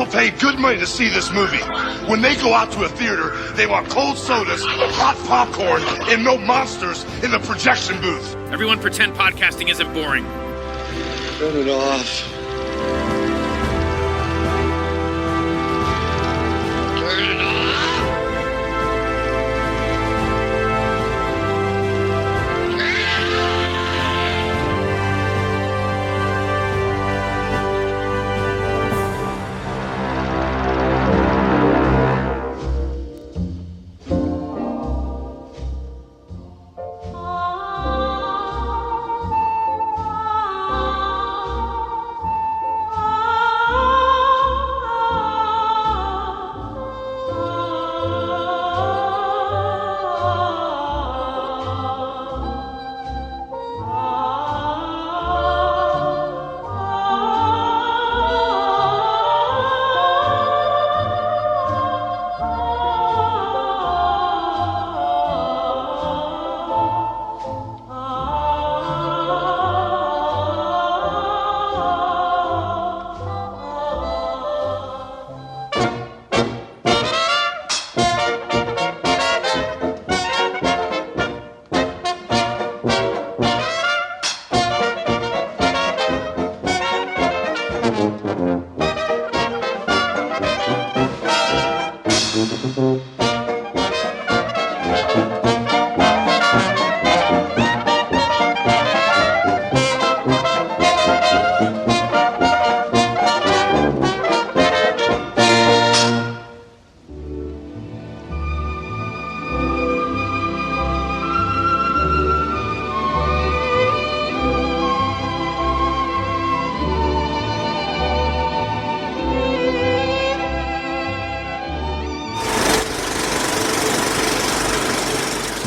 People pay good money to see this movie. When they go out to a theater, they want cold sodas, hot popcorn, and no monsters in the projection booth. Everyone pretend podcasting isn't boring. Turn it off. Turn it off.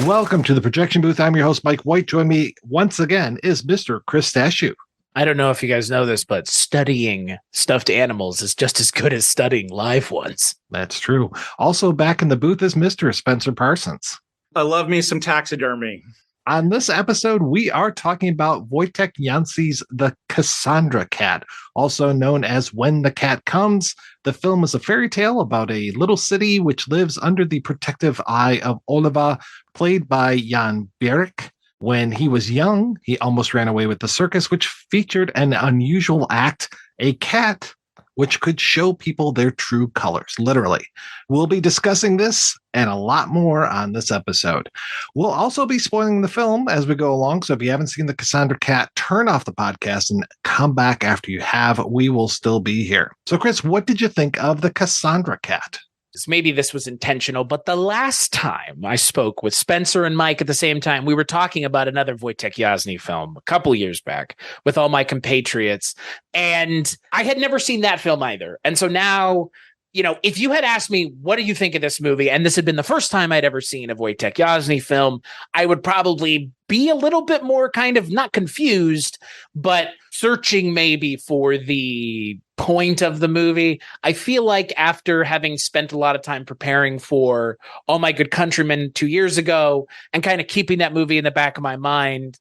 Welcome to the projection booth. I'm your host, Mike White. Join me once again is Mr. Chris Stachiw. I don't know if you guys know this, but studying stuffed animals is just as good as studying live ones. That's true. Also back in the booth is Mr. Spencer Parsons. I love me some taxidermy. On this episode, we are talking about Wojtech Jansy's The Cassandra Cat, also known as When the Cat Comes. The film is a fairy tale about a little city which lives under the protective eye of Oliva, played by Jan Bierch. When he was young, he almost ran away with the circus, which featured an unusual act, a cat which could show people their true colors, literally. We'll be discussing this and a lot more on this episode. We'll also be spoiling the film as we go along, so if you haven't seen The Cassandra Cat, turn off the podcast and come back after you have. We will still be here. So, Chris, what did you think of The Cassandra Cat? Maybe this was intentional, but the last time I spoke with Spencer and Mike at the same time, we were talking about another Wojtek Jansy film a couple years back with all my compatriots, and I had never seen that film either. And so now, you know, if you had asked me, what do you think of this movie? And this had been the first time I'd ever seen a Wojtek Jansy film, I would probably be a little bit more kind of not confused, but searching maybe for the point of the movie. I feel like after having spent a lot of time preparing for All My Good Countrymen 2 years ago and kind of keeping that movie in the back of my mind,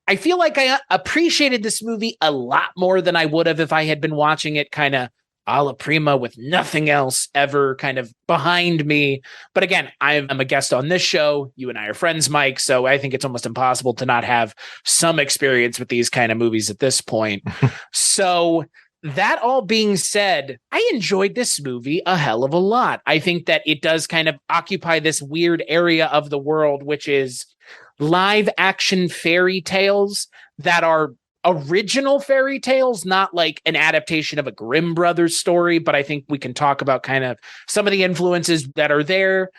I feel like I appreciated this movie a lot more than I would have if I had been watching it kind of a la prima with nothing else ever kind of behind me. But again, I'm a guest on this show. You and I are friends, Mike. So I think it's almost impossible to not have some experience with these kind of movies at this point. So that all being said, I enjoyed this movie a hell of a lot. I think that it does kind of occupy this weird area of the world, which is live action fairy tales that are original fairy tales, not like an adaptation of a Grimm Brothers story. But I think we can talk about kind of some of the influences that are there.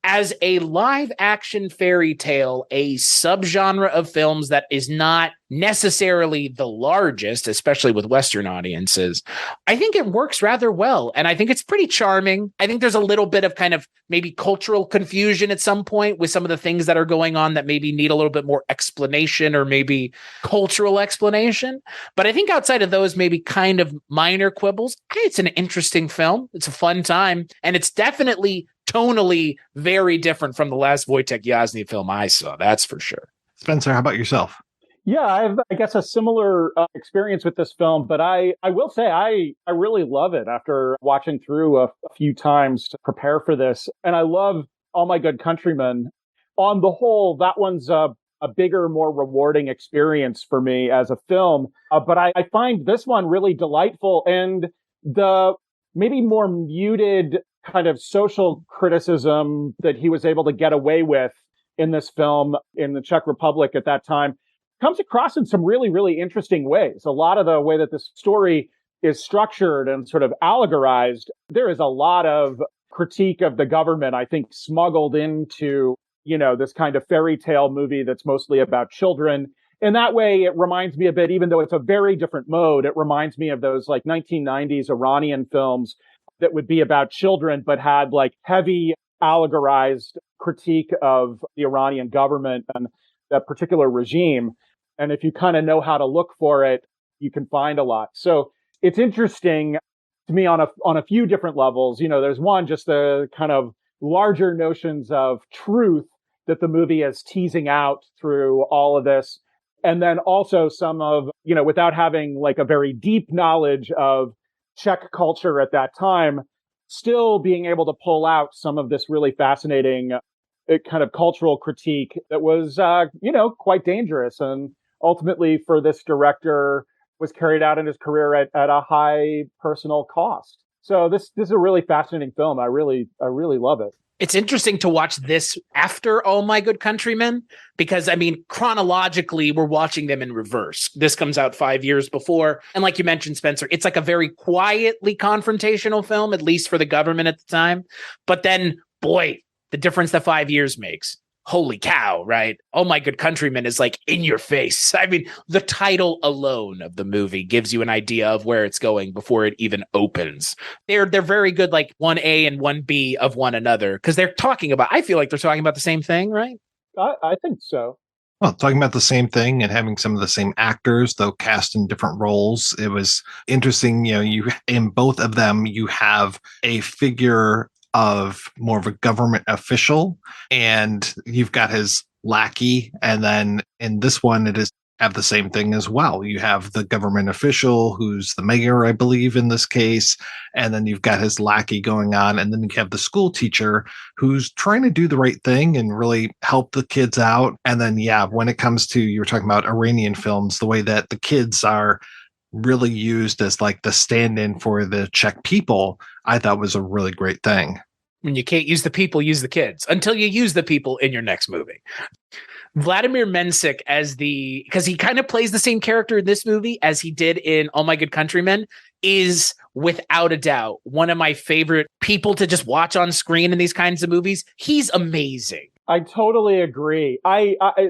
As a live action fairy tale, a subgenre of films that is not necessarily the largest, especially with Western audiences, I think it works rather well. And I think it's pretty charming. I think there's a little bit of kind of maybe cultural confusion at some point with some of the things that are going on that maybe need a little bit more explanation or maybe cultural explanation. But I think outside of those maybe kind of minor quibbles, it's an interesting film. It's a fun time. And it's definitely tonally very different from the last Wojtek Jansy film I saw. That's for sure. Spencer, how about yourself? Yeah, I have, I guess, a similar experience with this film, but I will say I really love it after watching through a few times to prepare for this. And I love All My Good Countrymen. On the whole, that one's a bigger, more rewarding experience for me as a film. But I find this one really delightful, and the maybe more muted kind of social criticism that he was able to get away with in this film in the Czech Republic at that time comes across in some really, really interesting ways. A lot of the way that this story is structured and sort of allegorized, there is a lot of critique of the government, I think, smuggled into, this kind of fairy tale movie that's mostly about children. In that way, it reminds me a bit, even though it's a very different mode, it reminds me of those like 1990s Iranian films that would be about children, but had like heavy allegorized critique of the Iranian government and that particular regime. And if you kind of know how to look for it, you can find a lot. So it's interesting to me on a few different levels. There's one, just the kind of larger notions of truth that the movie is teasing out through all of this. And then also some of, without having like a very deep knowledge of Czech culture at that time, still being able to pull out some of this really fascinating kind of cultural critique that was, quite dangerous. And ultimately for this director was carried out in his career at a high personal cost. So this is a really fascinating film. I really love it. It's interesting to watch this after All My Good Countrymen, because chronologically, we're watching them in reverse. This comes out 5 years before. And like you mentioned, Spencer, it's like a very quietly confrontational film, at least for the government at the time. But then, boy, the difference that 5 years makes. Holy cow, right? Oh My Good Countrymen is like in your face. The title alone of the movie gives you an idea of where it's going before it even opens. They're very good, like 1A and 1B of one another, because I feel like they're talking about the same thing, right? I think so. Well, talking about the same thing and having some of the same actors, though cast in different roles, it was interesting. You in both of them, you have a figure of more of a government official, and you've got his lackey. And then in this one, it is have the same thing as well. You have the government official who's the mayor, I believe, in this case. And then you've got his lackey going on. And then you have the school teacher who's trying to do the right thing and really help the kids out. And then, when it comes to, you were talking about Iranian films, the way that the kids are really used as like the stand-in for the Czech people, I thought was a really great thing. When you can't use the people, use the kids until you use the people in your next movie. Vladimir Mensik because he kind of plays the same character in this movie as he did in All My Good Countrymen, is without a doubt one of my favorite people to just watch on screen in these kinds of movies. He's amazing. I totally agree.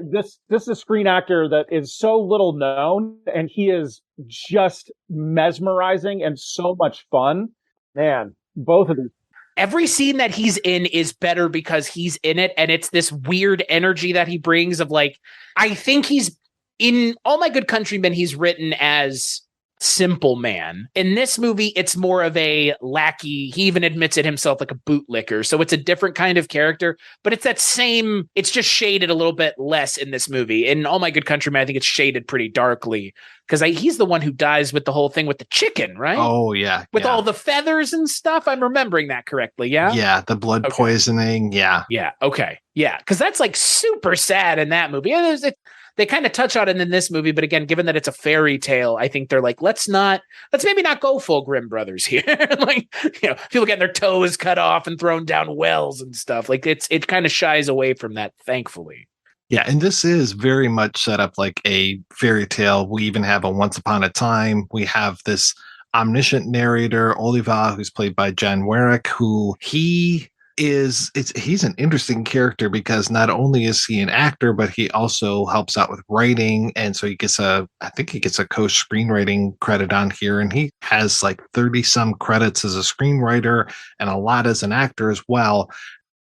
This is a screen actor that is so little known, and he is just mesmerizing and so much fun. Man, both of these. Every scene that he's in is better because he's in it, and it's this weird energy that he brings of like, I think he's in All My Good Countrymen, he's written as simple man. In this movie, it's more of a lackey. He even admits it himself, like a bootlicker. So it's a different kind of character, but it's it's just shaded a little bit less in this movie. In All My Good Countrymen, I think it's shaded pretty darkly because he's the one who dies with the whole thing with the chicken, right? Oh, yeah. With all the feathers and stuff. I'm remembering that correctly. Yeah. Yeah. The blood poisoning. Yeah. Yeah. Okay. Yeah. Because that's like super sad in that movie. They kind of touch on it in this movie, but again, given that it's a fairy tale, I think they're like, let's maybe not go full Grimm Brothers here. Like, people getting their toes cut off and thrown down wells and stuff. Like it kind of shies away from that, thankfully. Yeah, and this is very much set up like a fairy tale. We even have a Once Upon a Time. We have this omniscient narrator, Oliva, who's played by Jan Warwick, who he's an interesting character because not only is he an actor, but he also helps out with writing. And so he gets a co-screenwriting credit on here. And he has like 30 some credits as a screenwriter and a lot as an actor as well.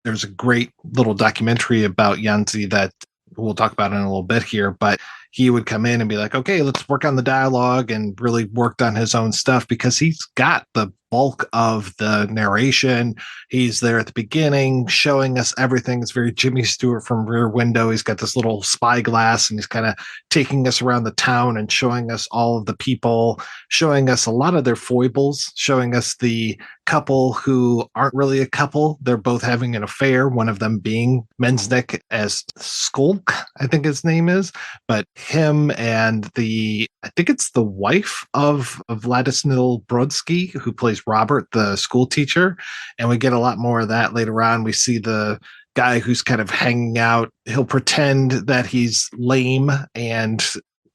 There's a great little documentary about Jansy that we'll talk about in a little bit here, but he would come in and be like, okay, let's work on the dialogue, and really worked on his own stuff because he's got the bulk of the narration. He's there at the beginning, showing us everything. It's very Jimmy Stewart from Rear Window. He's got this little spyglass, and he's kind of taking us around the town and showing us all of the people, showing us a lot of their foibles, showing us the couple who aren't really a couple. They're both having an affair, one of them being Mensnick as Skulk, I think his name is, but him and I think it's the wife of Władysław Brodsky, who plays Robert, the school teacher. And we get a lot more of that later on. We see the guy who's kind of hanging out. He'll pretend that he's lame and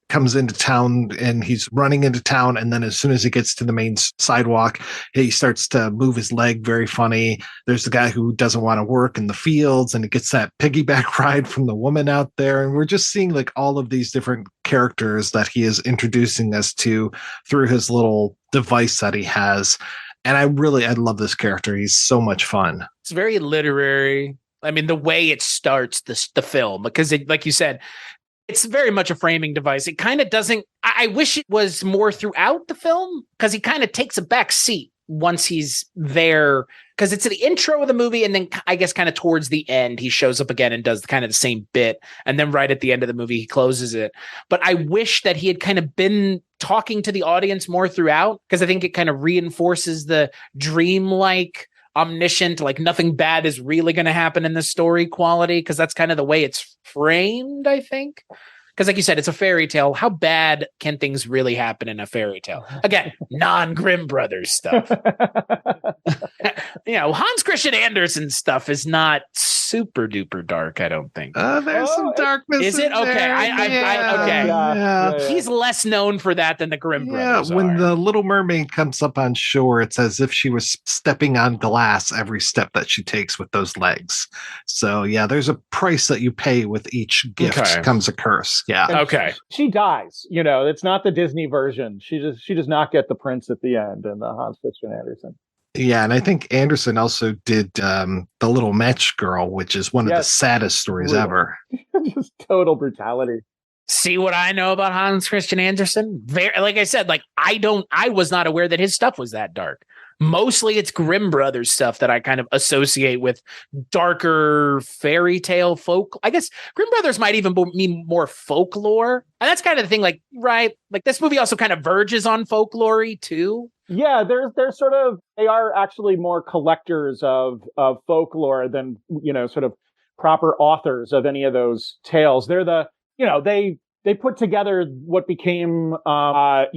comes into town, and he's running into town. And then as soon as he gets to the main sidewalk, he starts to move his leg. Very funny. There's the guy who doesn't want to work in the fields, and he gets that piggyback ride from the woman out there. And we're just seeing like all of these different characters that he is introducing us to through his little device that he has. And I love this character. He's so much fun. It's very literary. I mean, the way it starts the film, because like you said, it's very much a framing device. It kind of doesn't. I wish it was more throughout the film, because he kind of takes a back seat once he's there, because it's the intro of the movie. And then I guess kind of towards the end, he shows up again and does kind of the same bit. And then right at the end of the movie, he closes it. But I wish that he had kind of been talking to the audience more throughout, because I think it kind of reinforces the dreamlike, omniscient, like nothing bad is really going to happen in this story quality, because that's kind of the way it's framed, I think. Because like you said, it's a fairy tale. How bad can things really happen in a fairy tale? Again, non-Grimm Brothers stuff. Hans Christian Andersen stuff is not super duper dark, I don't think. There's some darkness. Is it? Okay. Okay. Yeah. He's less known for that than the Grimm Brothers. When are. the Little Mermaid comes up on shore, it's as if she was stepping on glass every step that she takes with those legs. So yeah, there's a price that you pay with each gift comes a curse. Yeah. And okay. She dies. It's not the Disney version. She does not get the prince at the end in the Hans Christian Andersen. Yeah, and I think Anderson also did The Little Match Girl, which is one of the saddest stories ever. Just total brutality. See what I know about Hans Christian Andersen? Like I said, I was not aware that his stuff was that dark. Mostly it's Grimm Brothers stuff that I kind of associate with darker fairy tale folk. I guess Grimm Brothers might even mean more folklore. And that's kind of the thing, like this movie also kind of verges on folklore-y too. Yeah, they're they are actually more collectors of folklore than, sort of proper authors of any of those tales. They're they put together what became, sort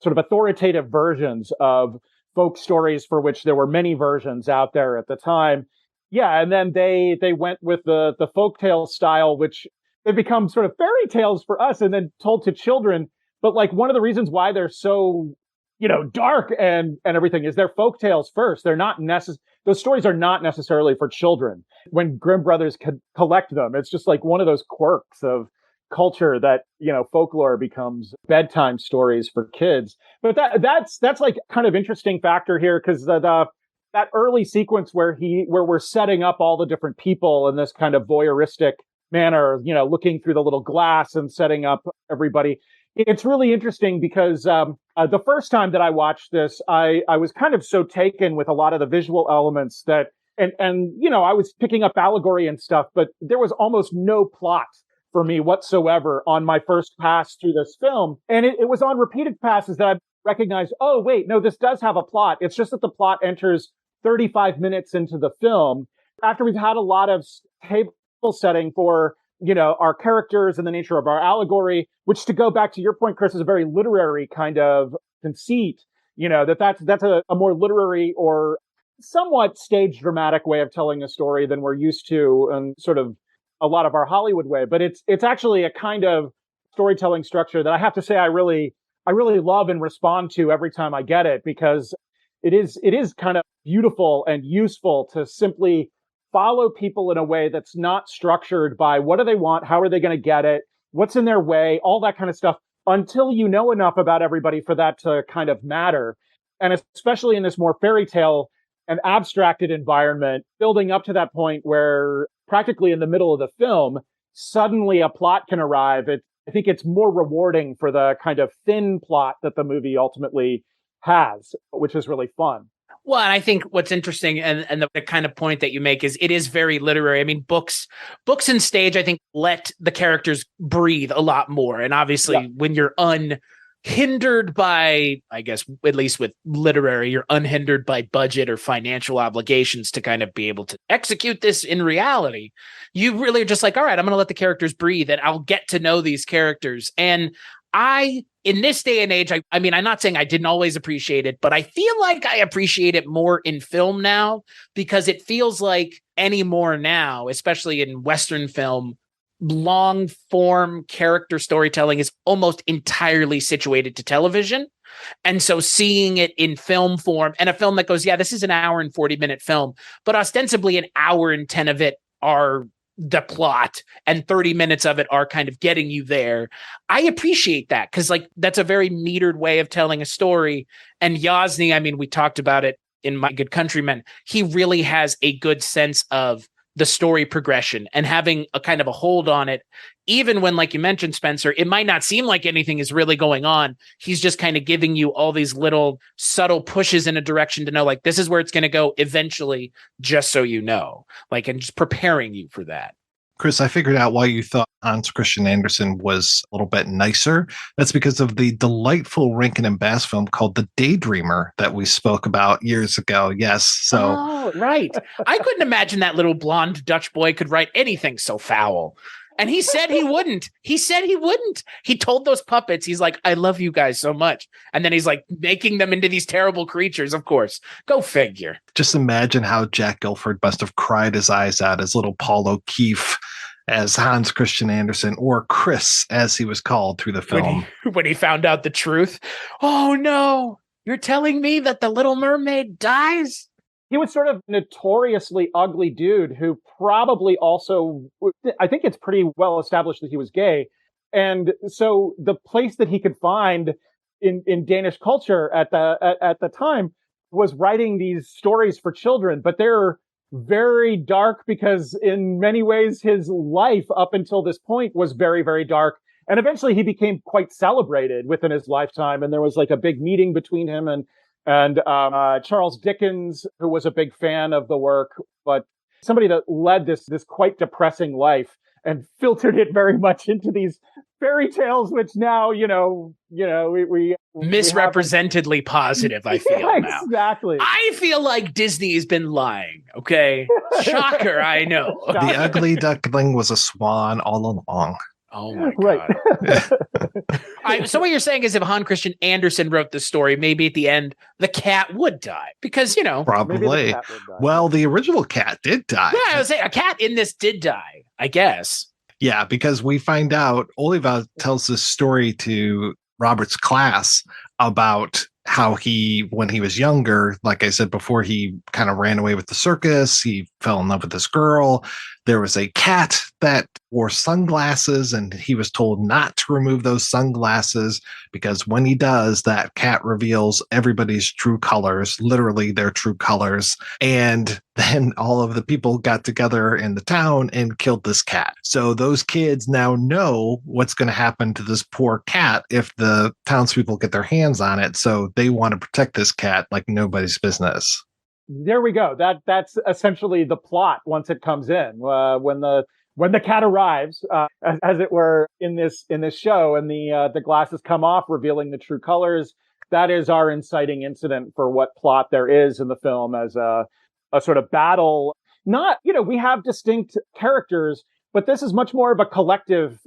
of authoritative versions of folk stories, for which there were many versions out there at the time. Yeah, and then they went with the folktale style, which they become sort of fairy tales for us and then told to children. But like one of the reasons why they're so, dark and everything is they're folktales first. They're not those stories are not necessarily for children. When Grimm Brothers collect them, it's just like one of those quirks of culture that, folklore becomes bedtime stories for kids. But that's like kind of interesting factor here, because that early sequence where we're setting up all the different people in this kind of voyeuristic manner, looking through the little glass and setting up everybody. It's really interesting because the first time that I watched this, I was kind of so taken with a lot of the visual elements that, and I was picking up allegory and stuff, but there was almost no plot for me whatsoever on my first pass through this film. And it was on repeated passes that I recognized, oh, wait, no, this does have a plot. It's just that the plot enters 35 minutes into the film after we've had a lot of table setting for, our characters and the nature of our allegory, which, to go back to your point, Chris, is a very literary kind of conceit, that's a more literary or somewhat stage dramatic way of telling a story than we're used to, and sort of a lot of our Hollywood way. But it's actually a kind of storytelling structure that I have to say I really love and respond to every time I get it, because it is kind of beautiful and useful to simply follow people in a way that's not structured by what do they want, how are they going to get it, what's in their way, all that kind of stuff, until you know enough about everybody for that to kind of matter. And especially in this more fairy tale and abstracted environment, building up to that point where practically in the middle of the film, suddenly a plot can arrive. I think it's more rewarding for the kind of thin plot that the movie ultimately has, which is really fun. Well, and I think what's interesting and the kind of point that you make is it is very literary. I mean, books and stage, I think, let the characters breathe a lot more. And obviously, when you're unhindered by, I guess, at least with literary, you're unhindered by budget or financial obligations to kind of be able to execute this in reality. You really are just like, all right, I'm going to let the characters breathe and I'll get to know these characters. And in this day and age, I mean, I'm not saying I didn't always appreciate it, but I feel like I appreciate it more in film now because it feels like anymore now, especially in Western film, long form character storytelling is almost entirely situated to television. And so seeing it in film form and a film that goes, yeah, this is an hour and 40-minute film, but ostensibly an hour and 10 of it are the plot and 30 minutes of it are kind of getting you there. I appreciate that because like that's a very metered way of telling a story. And Yasny, I mean, we talked about it in My Good Countrymen. He really has a good sense of the story progression and having a kind of a hold on it. Even when, like you mentioned, Spencer, it might not seem like anything is really going on. He's just kind of giving you all these little subtle pushes in a direction to know, like, this is where it's going to go eventually, just so you know, like, and just preparing you for that. Chris, I figured out why you thought Hans Christian Andersen was a little bit nicer. That's because of the delightful Rankin and Bass film called The Daydreamer that we spoke about years ago. Yes. So, oh, right. I couldn't imagine that little blonde Dutch boy could write anything so foul. And he said he wouldn't. He said he wouldn't. He told those puppets, he's like, I love you guys so much. And then he's like making them into these terrible creatures, of course. Go figure. Just imagine how Jack Gilford must have cried his eyes out as little Paul O'Keefe as Hans Christian Andersen, or Chris, as he was called through the film. When he found out the truth. Oh, no. You're telling me that the Little Mermaid dies? He was sort of a notoriously ugly dude who probably also, I think it's pretty well established that he was gay. And so the place that he could find in Danish culture at the time was writing these stories for children, but they're very dark because in many ways his life up until this point was very, very dark. And eventually he became quite celebrated within his lifetime. And there was like a big meeting between him and Charles Dickens, who was a big fan of the work, but somebody that led this quite depressing life and filtered it very much into these fairy tales, which now, we misrepresentedly positive, I feel now. Exactly. I feel like Disney has been lying. Okay. Shocker, I know. The ugly duckling was a swan all along. Oh my God. Right. So what you're saying is if Hans Christian Andersen wrote the story, maybe at the end the cat would die because, Probably. Well, the original cat did die. Yeah, I was saying a cat in this did die, I guess. Yeah, because we find out Oliva tells this story to Robert's class about how when he was younger, like I said before, he kind of ran away with the circus. He fell in love with this girl. There was a cat that wore sunglasses, and he was told not to remove those sunglasses because when he does, that cat reveals everybody's true colors, literally their true colors. And then all of the people got together in the town and killed this cat. So those kids now know what's going to happen to this poor cat if the townspeople get their hands on it. So they want to protect this cat like nobody's business. There we go. That's essentially the plot once it comes in. When the cat arrives, as it were, in this show, and the glasses come off, revealing the true colors. That is our inciting incident for what plot there is in the film as a sort of battle. Not, we have distinct characters, but this is much more of a collective,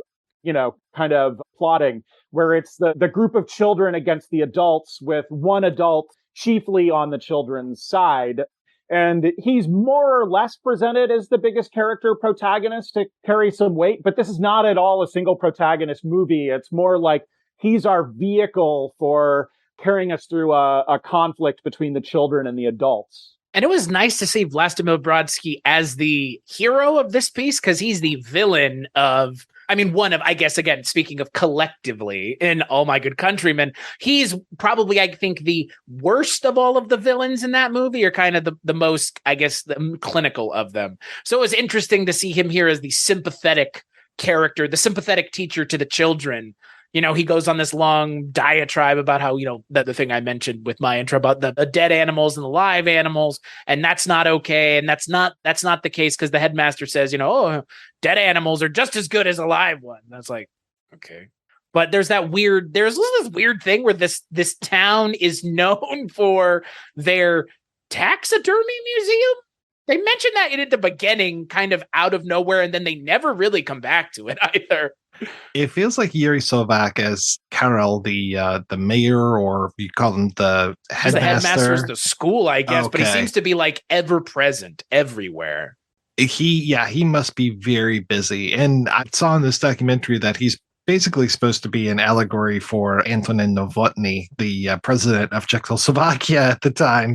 kind of plotting where it's the group of children against the adults, with one adult chiefly on the children's side. And he's more or less presented as the biggest character protagonist to carry some weight, but this is not at all a single protagonist movie. It's more like he's our vehicle for carrying us through a conflict between the children and the adults. And it was nice to see Vlastimil Brodsky as the hero of this piece, because he's the villain of, one of, I guess, again, speaking of collectively in All My Good Countrymen, he's probably, I think, the worst of all of the villains in that movie, or kind of the most, I guess, the clinical of them. So it was interesting to see him here as the sympathetic character, the sympathetic teacher to the children, he goes on this long diatribe about how, that the thing I mentioned with my intro about the dead animals and the live animals, and that's not okay. And that's not the case, because the headmaster says, oh, dead animals are just as good as a live one. And that's like, okay. But there's this weird thing where this town is known for their taxidermy museum. They mentioned that at the beginning, kind of out of nowhere, and then they never really come back to it either. It feels like Yuri Slovak as Karel, the mayor, or you call him the headmaster. The headmaster's the school, I guess, okay. But he seems to be like ever present everywhere. He must be very busy. And I saw in this documentary that he's basically supposed to be an allegory for Antonin Novotny, the president of Czechoslovakia at the time,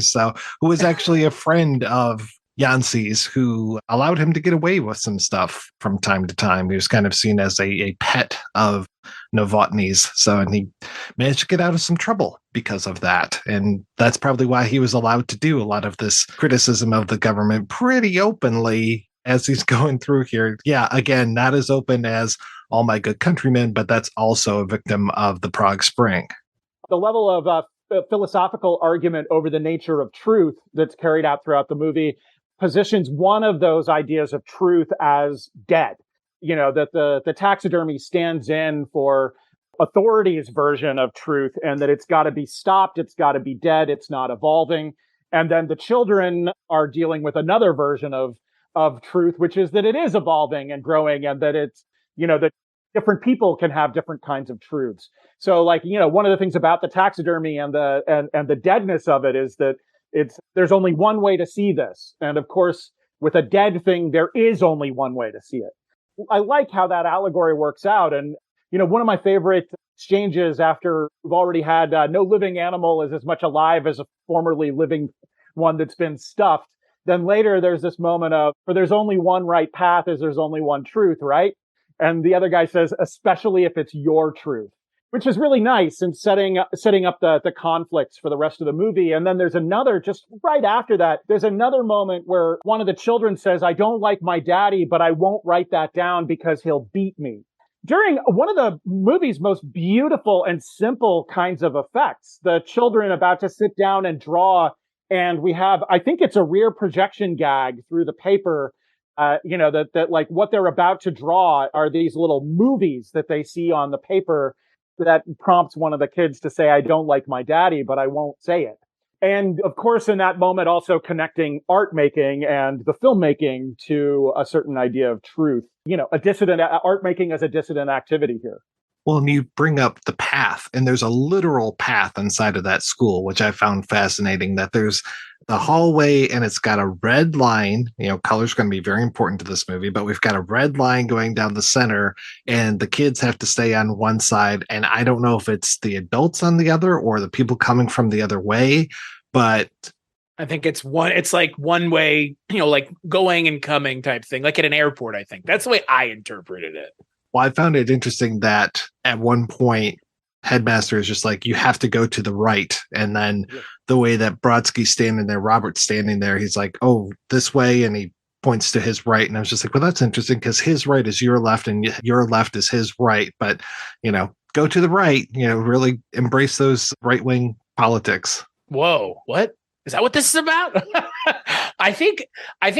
who was actually a friend of Jansy's, who allowed him to get away with some stuff from time to time. He was kind of seen as a pet of Novotny's. And he managed to get out of some trouble because of that. And that's probably why he was allowed to do a lot of this criticism of the government pretty openly as he's going through here. Yeah, again, not as open as All My Good Countrymen, but that's also a victim of the Prague Spring. The level of philosophical argument over the nature of truth that's carried out throughout the movie positions one of those ideas of truth as dead. That the taxidermy stands in for authority's version of truth, and that it's got to be stopped, it's got to be dead, it's not evolving. And then the children are dealing with another version of truth, which is that it is evolving and growing, and that it's, that different people can have different kinds of truths. So one of the things about the taxidermy and the deadness of it is that there's only one way to see this. And of course, with a dead thing, there is only one way to see it. I like how that allegory works out. And, one of my favorite exchanges after we've already had no living animal is as much alive as a formerly living one that's been stuffed. Then later there's this moment of, for there's only one right path as there's only one truth, right? And the other guy says, especially if it's your truth, which is really nice in setting up the conflicts for the rest of the movie. And then there's another, just right after that, there's another moment where one of the children says, I don't like my daddy, but I won't write that down because he'll beat me. During one of the movie's most beautiful and simple kinds of effects, the children about to sit down and draw, and we have, I think it's a rear projection gag through the paper, that like what they're about to draw are these little movies that they see on the paper that prompts one of the kids to say, I don't like my daddy, but I won't say it. And of course, in that moment, also connecting art making and the filmmaking to a certain idea of truth, art making as a dissident activity here. Well, and you bring up the path, and there's a literal path inside of that school, which I found fascinating, that there's the hallway and it's got a red line. Color's going to be very important to this movie, but we've got a red line going down the center, and the kids have to stay on one side. And I don't know if it's the adults on the other or the people coming from the other way, but I think it's like one way, like going and coming type thing, like at an airport. I think that's the way I interpreted it. Well, I found it interesting that at one point, Headmaster is just like, you have to go to the right. And then the way that Brodsky's standing there, Robert's standing there, he's like, oh, this way. And he points to his right. And I was just like, well, that's interesting, because his right is your left and your left is his right. But, go to the right, really embrace those right-wing politics. Whoa, what? Is that what this is about? I think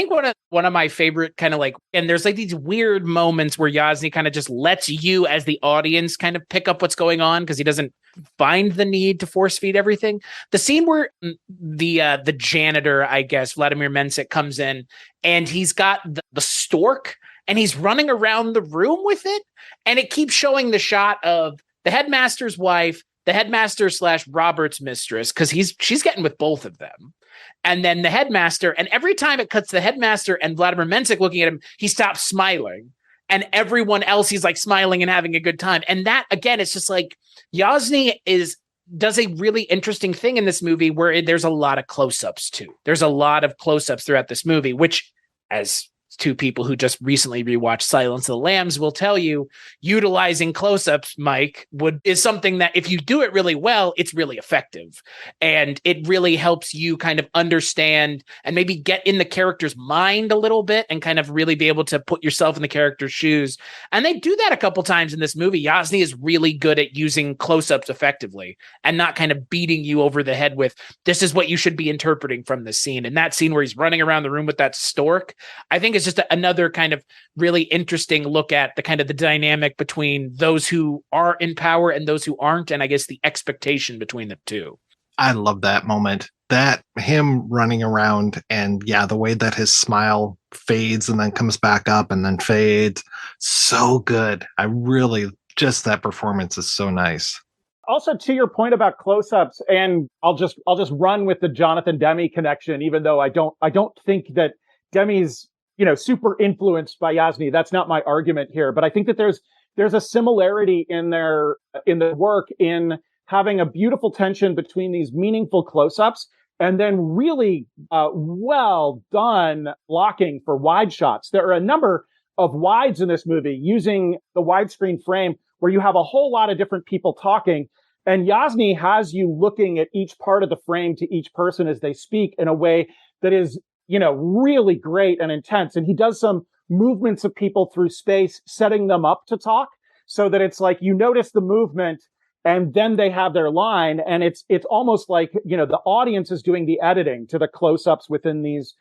one of my favorite kind of like, and there's like these weird moments where Jasny kind of just lets you as the audience kind of pick up what's going on, because he doesn't find the need to force feed everything. The scene where the janitor, I guess, Vladimir Mensik, comes in and he's got the stork and he's running around the room with it, and it keeps showing the shot of the headmaster's wife, the headmaster / Robert's mistress, because she's getting with both of them. And then the headmaster, and every time it cuts to the headmaster and Vladimir Mensik looking at him, he stops smiling. And everyone else, he's like smiling and having a good time. And that, again, it's just like Jasny does a really interesting thing in this movie where there's a lot of close-ups too. There's a lot of close-ups throughout this movie, which, as to people who just recently rewatched Silence of the Lambs will tell you, utilizing close-ups, Mike, is something that if you do it really well, it's really effective. And it really helps you kind of understand and maybe get in the character's mind a little bit and kind of really be able to put yourself in the character's shoes. And they do that a couple times in this movie. Jansy is really good at using close-ups effectively and not kind of beating you over the head with, this is what you should be interpreting from this scene. And that scene where he's running around the room with that stork, I think is just another kind of really interesting look at the kind of the dynamic between those who are in power and those who aren't. And I guess the expectation between the two. I love that moment. That him running around and the way that his smile fades and then comes back up and then fades. So good. That performance is so nice. Also, to your point about close-ups, and I'll just run with the Jonathan Demme connection, even though I don't think that Demme's, super influenced by Jansy. That's not my argument here, but I think that there's a similarity in the work in having a beautiful tension between these meaningful close-ups and then really well done blocking for wide shots. There are a number of wides in this movie using the widescreen frame where you have a whole lot of different people talking. And Jansy has you looking at each part of the frame to each person as they speak in a way that is, really great and intense. And he does some movements of people through space, setting them up to talk so that it's like you notice the movement and then they have their line. And it's almost like, the audience is doing the editing to the close-ups within these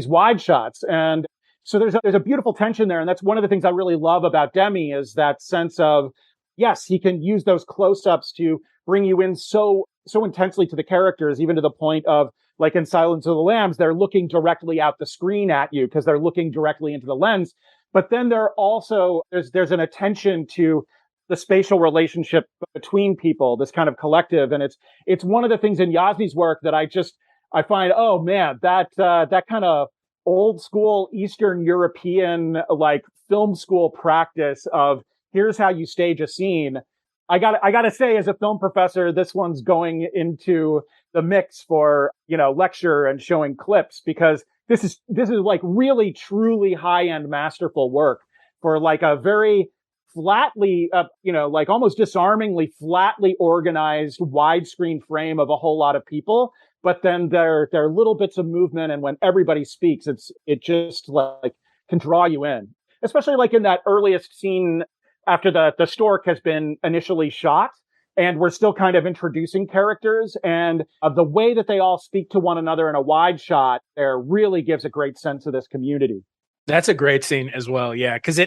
wide shots. And so there's a beautiful tension there. And that's one of the things I really love about Demme is that sense of, yes, he can use those close-ups to bring you in so intensely to the characters, even to the point of, like in Silence of the Lambs, they're looking directly out the screen at you because they're looking directly into the lens. But then there's an attention to the spatial relationship between people, this kind of collective. And it's one of the things in Jansny's work that I find, oh man, that kind of old school Eastern European, like film school practice of here's how you stage a scene. I gotta say, as a film professor, this one's going into the mix for, lecture and showing clips, because this is like really, truly high-end masterful work for like a very flatly, like almost disarmingly flatly organized widescreen frame of a whole lot of people. But then there are little bits of movement. And when everybody speaks, it just like can draw you in, especially like in that earliest scene after the stork has been initially shot and we're still kind of introducing characters, and the way that they all speak to one another in a wide shot there really gives a great sense of this community. That's a great scene as well. Yeah. Because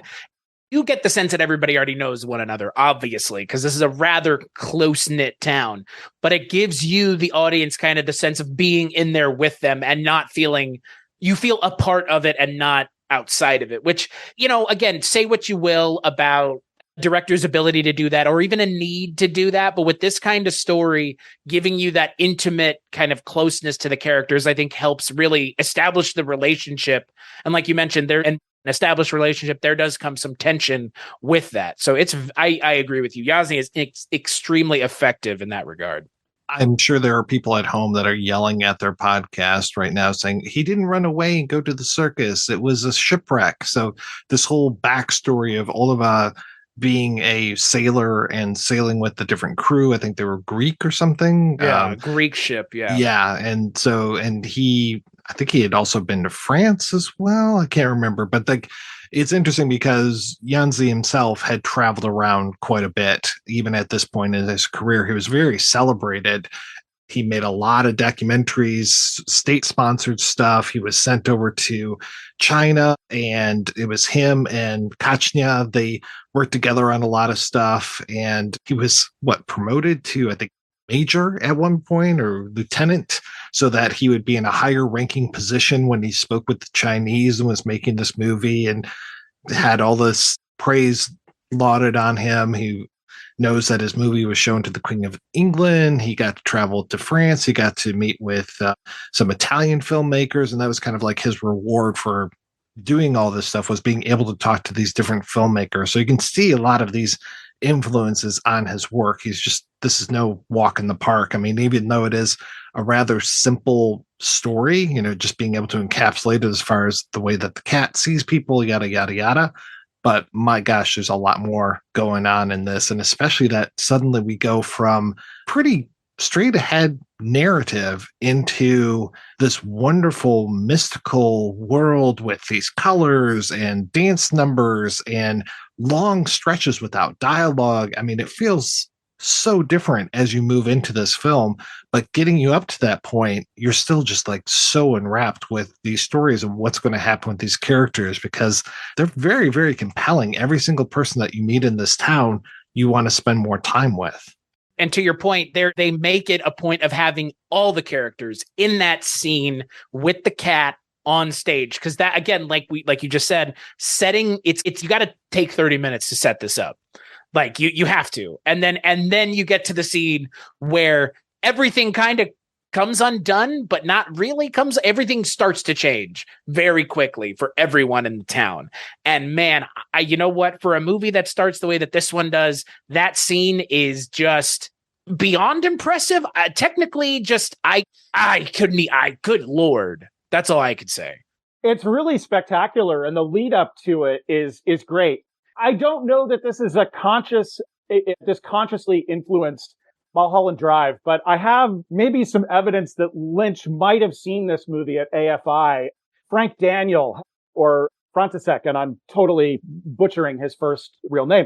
you get the sense that everybody already knows one another, obviously, because this is a rather close-knit town, but it gives you, the audience, kind of the sense of being in there with them and not feeling, you feel a part of it and not outside of it, which, again, say what you will about director's ability to do that or even a need to do that, but with this kind of story, giving you that intimate kind of closeness to the characters, I think helps really establish the relationship. And like you mentioned, there, and an established relationship, there does come some tension with that. So I agree with you. Jansy is extremely effective in that regard. I'm sure there are people at home that are yelling at their podcast right now saying he didn't run away and go to the circus. It was a shipwreck. So this whole backstory of Oliva being a sailor and sailing with the different crew, I think they were Greek or something. Yeah, Greek ship. Yeah. Yeah. And I think he had also been to France as well. I can't remember, but it's interesting because Jansy himself had traveled around quite a bit. Even at this point in his career, he was very celebrated. He made a lot of documentaries, state-sponsored stuff. He was sent over to China, and it was him and Kachnya. They worked together on a lot of stuff, and he was, promoted to, I think, major at one point, or lieutenant, so that he would be in a higher ranking position when he spoke with the Chinese and was making this movie, and had all this praise lauded on him. He knows that his movie was shown to the Queen of England. He got to travel to France. He got to meet with some Italian filmmakers, and that was kind of like his reward for doing all this stuff, was being able to talk to these different filmmakers. So you can see a lot of these influences on his work. This is no walk in the park. I mean, even though it is a rather simple story, just being able to encapsulate it as far as the way that the cat sees people, yada, yada, yada. But my gosh, there's a lot more going on in this. And especially that suddenly we go from pretty straight ahead narrative into this wonderful mystical world with these colors and dance numbers and long stretches without dialogue. I mean, it feels so different as you move into this film, but getting you up to that point, you're still just like so enwrapped with these stories of what's going to happen with these characters, because they're very, very compelling. Every single person that you meet in this town, you want to spend more time with. And to your point, they make it a point of having all the characters in that scene with the cat on stage. Because that, again, like you just said, setting it's you got to take 30 minutes to set this up. Like you have to. And then you get to the scene where everything kind of comes undone, but not really everything starts to change very quickly for everyone in the town. And man, you know what? For a movie that starts the way that this one does, that scene is just beyond impressive. Technically, just good Lord. That's all I could say. It's really spectacular. And the lead up to it is great. I don't know that this is this consciously influenced Mulholland Drive, but I have maybe some evidence that Lynch might have seen this movie at AFI. Frank Daniel, or František, and I'm totally butchering his first real name,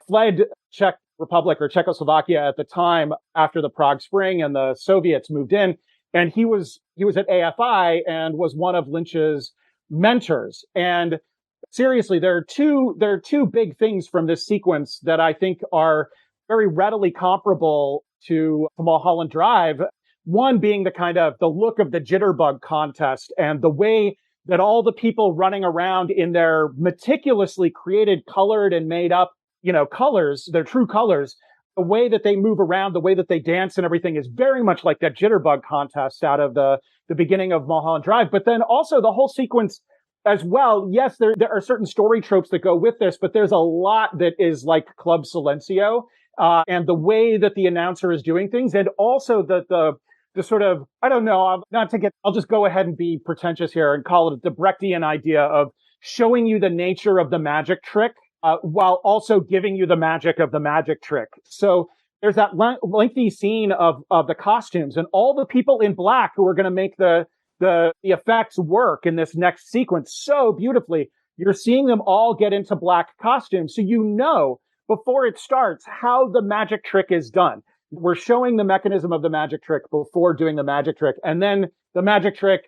fled Czech Republic or Czechoslovakia at the time after the Prague Spring and the Soviets moved in. And he was at AFI and was one of Lynch's mentors. And seriously, there are two big things from this sequence that I think are very readily comparable to Mulholland Drive. One being the look of the jitterbug contest and the way that all the people running around in their meticulously created, colored and made up, colors, their true colors, the way that they move around, the way that they dance and everything is very much like that jitterbug contest out of the beginning of Mulholland Drive. But then also the whole sequence as well. Yes, there are certain story tropes that go with this, but there's a lot that is like Club Silencio, and the way that the announcer is doing things, and also the sort of, I don't know, I'll just go ahead and be pretentious here and call it the Brechtian idea of showing you the nature of the magic trick, while also giving you the magic of the magic trick. So there's that lengthy scene of the costumes and all the people in black who are going to make the effects work in this next sequence so beautifully. You're seeing them all get into black costumes. So before it starts how the magic trick is done. We're showing the mechanism of the magic trick before doing the magic trick. And then the magic trick,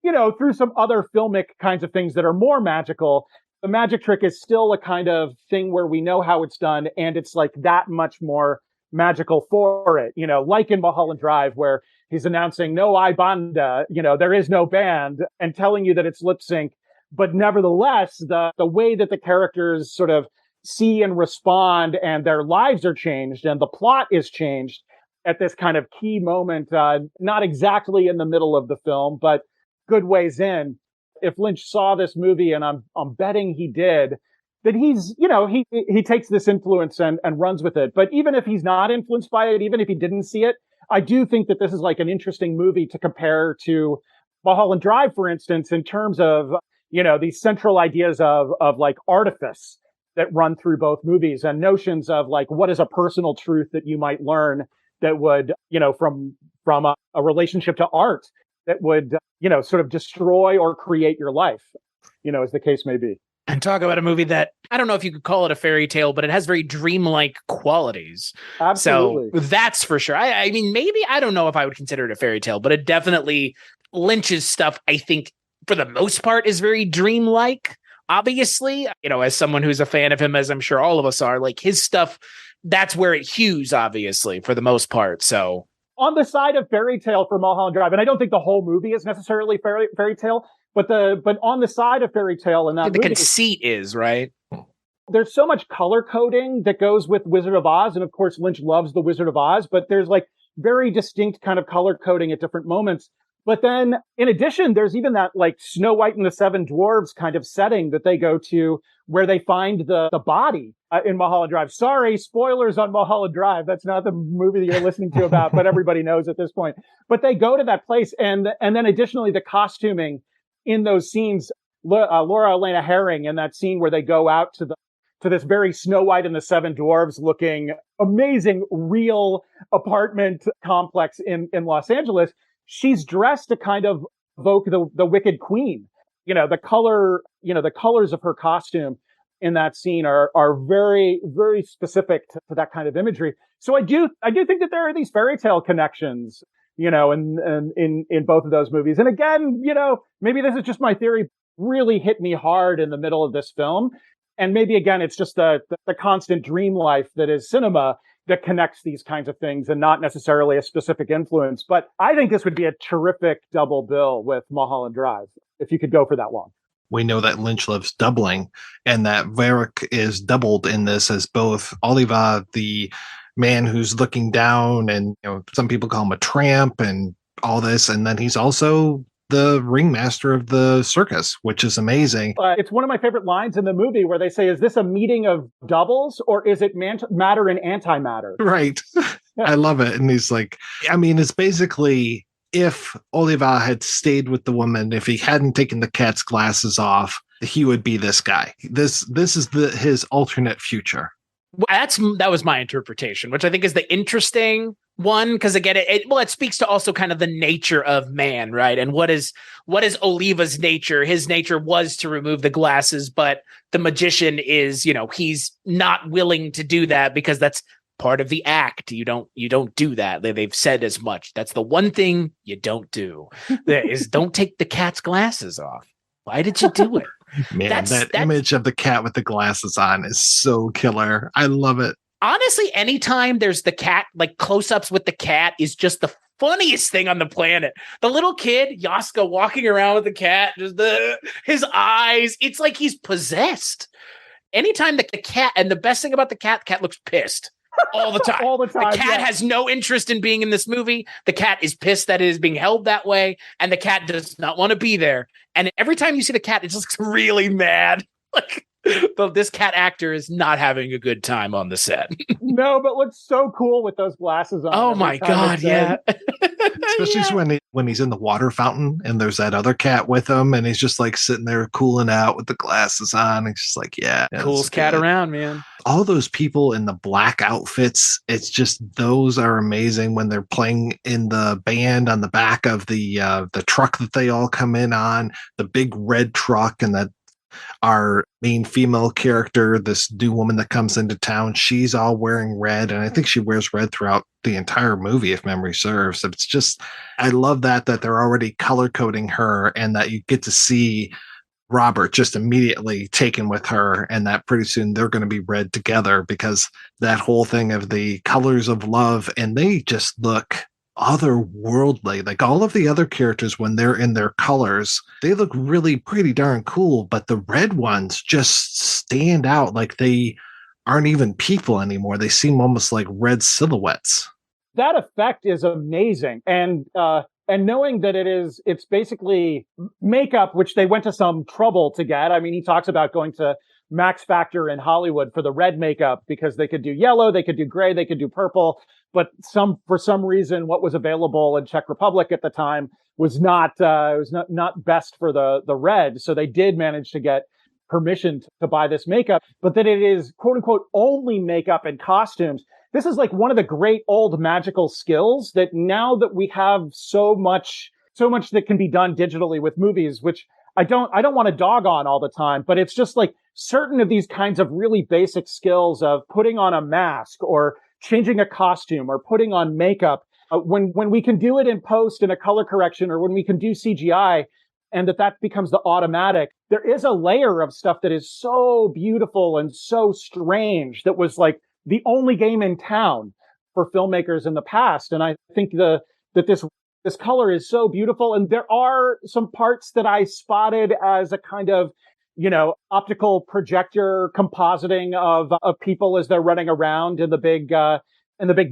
through some other filmic kinds of things that are more magical, the magic trick is still a kind of thing where we know how it's done. And it's like that much more magical for it, like in Mulholland Drive, where he's announcing no I banda, there is no band, and telling you that it's lip sync. But nevertheless, the way that the characters sort of see and respond and their lives are changed and the plot is changed at this kind of key moment, not exactly in the middle of the film, but good ways in. If Lynch saw this movie, and I'm betting he did, that he's, he takes this influence and runs with it. But even if he's not influenced by it, even if he didn't see it, I do think that this is like an interesting movie to compare to Mulholland Drive, for instance, in terms of, these central ideas of like artifice that run through both movies, and notions of like, what is a personal truth that you might learn that would, from a relationship to art that would, sort of destroy or create your life, as the case may be. And talk about a movie that, I don't know if you could call it a fairy tale, but it has very dreamlike qualities. Absolutely. So that's for sure. I mean, maybe, I don't know if I would consider it a fairy tale, but it definitely, Lynch's stuff, I think, for the most part, is very dreamlike. Obviously, as someone who's a fan of him, as I'm sure all of us are, like his stuff, that's where it hews, obviously, for the most part. So on the side of fairy tale for Mulholland Drive, and I don't think the whole movie is necessarily fairy tale, but on the side of fairy tale in that the movie, conceit is, right? There's so much color coding that goes with Wizard of Oz, and of course Lynch loves the Wizard of Oz, but there's like very distinct kind of color coding at different moments. But then, in addition, there's even that like Snow White and the Seven Dwarves kind of setting that they go to, where they find the body in Mulholland Drive. Sorry, spoilers on Mulholland Drive. That's not the movie that you're listening to about, but everybody knows at this point. But they go to that place, and then additionally, the costuming in those scenes. Laura Elena Herring in that scene where they go out to this very Snow White and the Seven Dwarves looking amazing real apartment complex in Los Angeles. She's dressed to kind of evoke the Wicked Queen. The colors of her costume in that scene are very, very specific to that kind of imagery. So I do think that there are these fairy tale connections, in both of those movies. And again, maybe this is just my theory, really hit me hard in the middle of this film. And maybe again, it's just the constant dream life that is cinema that connects these kinds of things and not necessarily a specific influence. But I think this would be a terrific double bill with Mulholland Drive if you could go for that long. We know that Lynch loves doubling, and that Bierch is doubled in this as both Oliva, the man who's looking down, and some people call him a tramp and all this, and then he's also the ringmaster of the circus, which is amazing. It's one of my favorite lines in the movie where they say, is this a meeting of doubles or is it matter and antimatter? Right. I love it. And he's like, it's basically if Oliva had stayed with the woman, if he hadn't taken the cat's glasses off, he would be this guy. This is his alternate future. That was my interpretation, which I think is the interesting one, because again, it speaks to also kind of the nature of man, right? And what is Oliva's nature? His nature was to remove the glasses, but the magician is, he's not willing to do that because that's part of the act. You don't do that. They've said as much. That's the one thing you don't do. Is don't take the cat's glasses off. Why did you do it? Man, that image of the cat with the glasses on is so killer. I love it. Honestly, anytime there's the cat, like close-ups with the cat is just the funniest thing on the planet. The little kid, Yaska, walking around with the cat, just his eyes, it's like he's possessed. Anytime the cat, and the best thing about the cat looks pissed. All the time. All the time. The cat has no interest in being in this movie. The cat is pissed that it is being held that way, and the cat does not want to be there. And every time you see the cat, it just looks really mad. Like this cat actor is not having a good time on the set. No, but looks so cool with those glasses on. Oh my God, yeah. Especially when he's in the water fountain and there's that other cat with him and he's just like sitting there cooling out with the glasses on. It's just like, yeah. Coolest cat around, man. All those people in the black outfits, it's just, those are amazing when they're playing in the band on the back of the truck that they all come in on, the big red truck, and that our main female character, this new woman that comes into town, she's all wearing red, and I think she wears red throughout the entire movie, if memory serves. It's just, I love that they're already color coding her, and that you get to see Robert just immediately taken with her, and that pretty soon they're going to be red together, because that whole thing of the colors of love, and they just look otherworldly. Like all of the other characters, when they're in their colors, they look really pretty darn cool, but the red ones just stand out like they aren't even people anymore. They seem almost like red silhouettes. That effect is amazing. And knowing that it's basically makeup, which they went to some trouble to get. I mean, he talks about going to Max Factor in Hollywood for the red makeup because they could do yellow, they could do gray, they could do purple. But for some reason, what was available in Czech Republic at the time was not best for the red. So they did manage to get permission to buy this makeup, but that it is quote unquote only makeup and costumes. This is like one of the great old magical skills that now that we have so much that can be done digitally with movies, which I don't want to dog on all the time, but it's just like certain of these kinds of really basic skills of putting on a mask or changing a costume or putting on makeup, when we can do it in post in a color correction, or when we can do CGI, and that becomes the automatic, there is a layer of stuff that is so beautiful and so strange that was like the only game in town for filmmakers in the past. And I think that this color is so beautiful. And there are some parts that I spotted as a kind of, optical projector compositing of people as they're running around in the big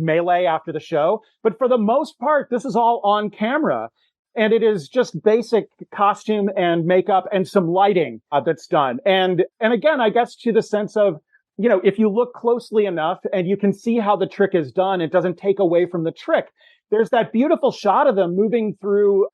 melee after the show. But for the most part, this is all on camera. And it is just basic costume and makeup and some lighting that's done. And again, I guess to the sense of if you look closely enough and you can see how the trick is done, it doesn't take away from the trick. There's that beautiful shot of them moving through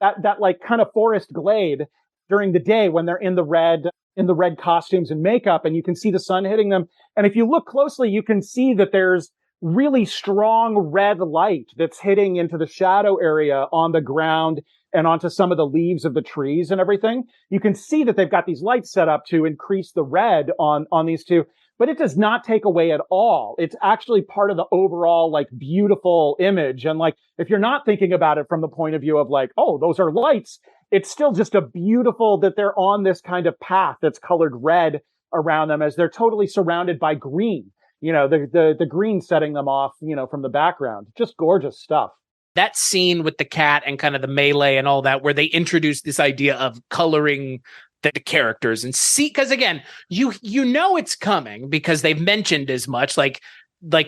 that like kind of forest glade during the day when they're in the red costumes and makeup, and you can see the sun hitting them. And if you look closely, you can see that there's really strong red light that's hitting into the shadow area on the ground and onto some of the leaves of the trees and everything. You can see that they've got these lights set up to increase the red on these two, but it does not take away at all. It's actually part of the overall like beautiful image. And like, if you're not thinking about it from the point of view of like, oh, those are lights, it's still just a beautiful that they're on this kind of path that's colored red around them as they're totally surrounded by green. The green setting them off, from the background. Just gorgeous stuff. That scene with the cat and kind of the melee and all that, where they introduce this idea of coloring the characters and see, because again, you know it's coming because they've mentioned as much. Like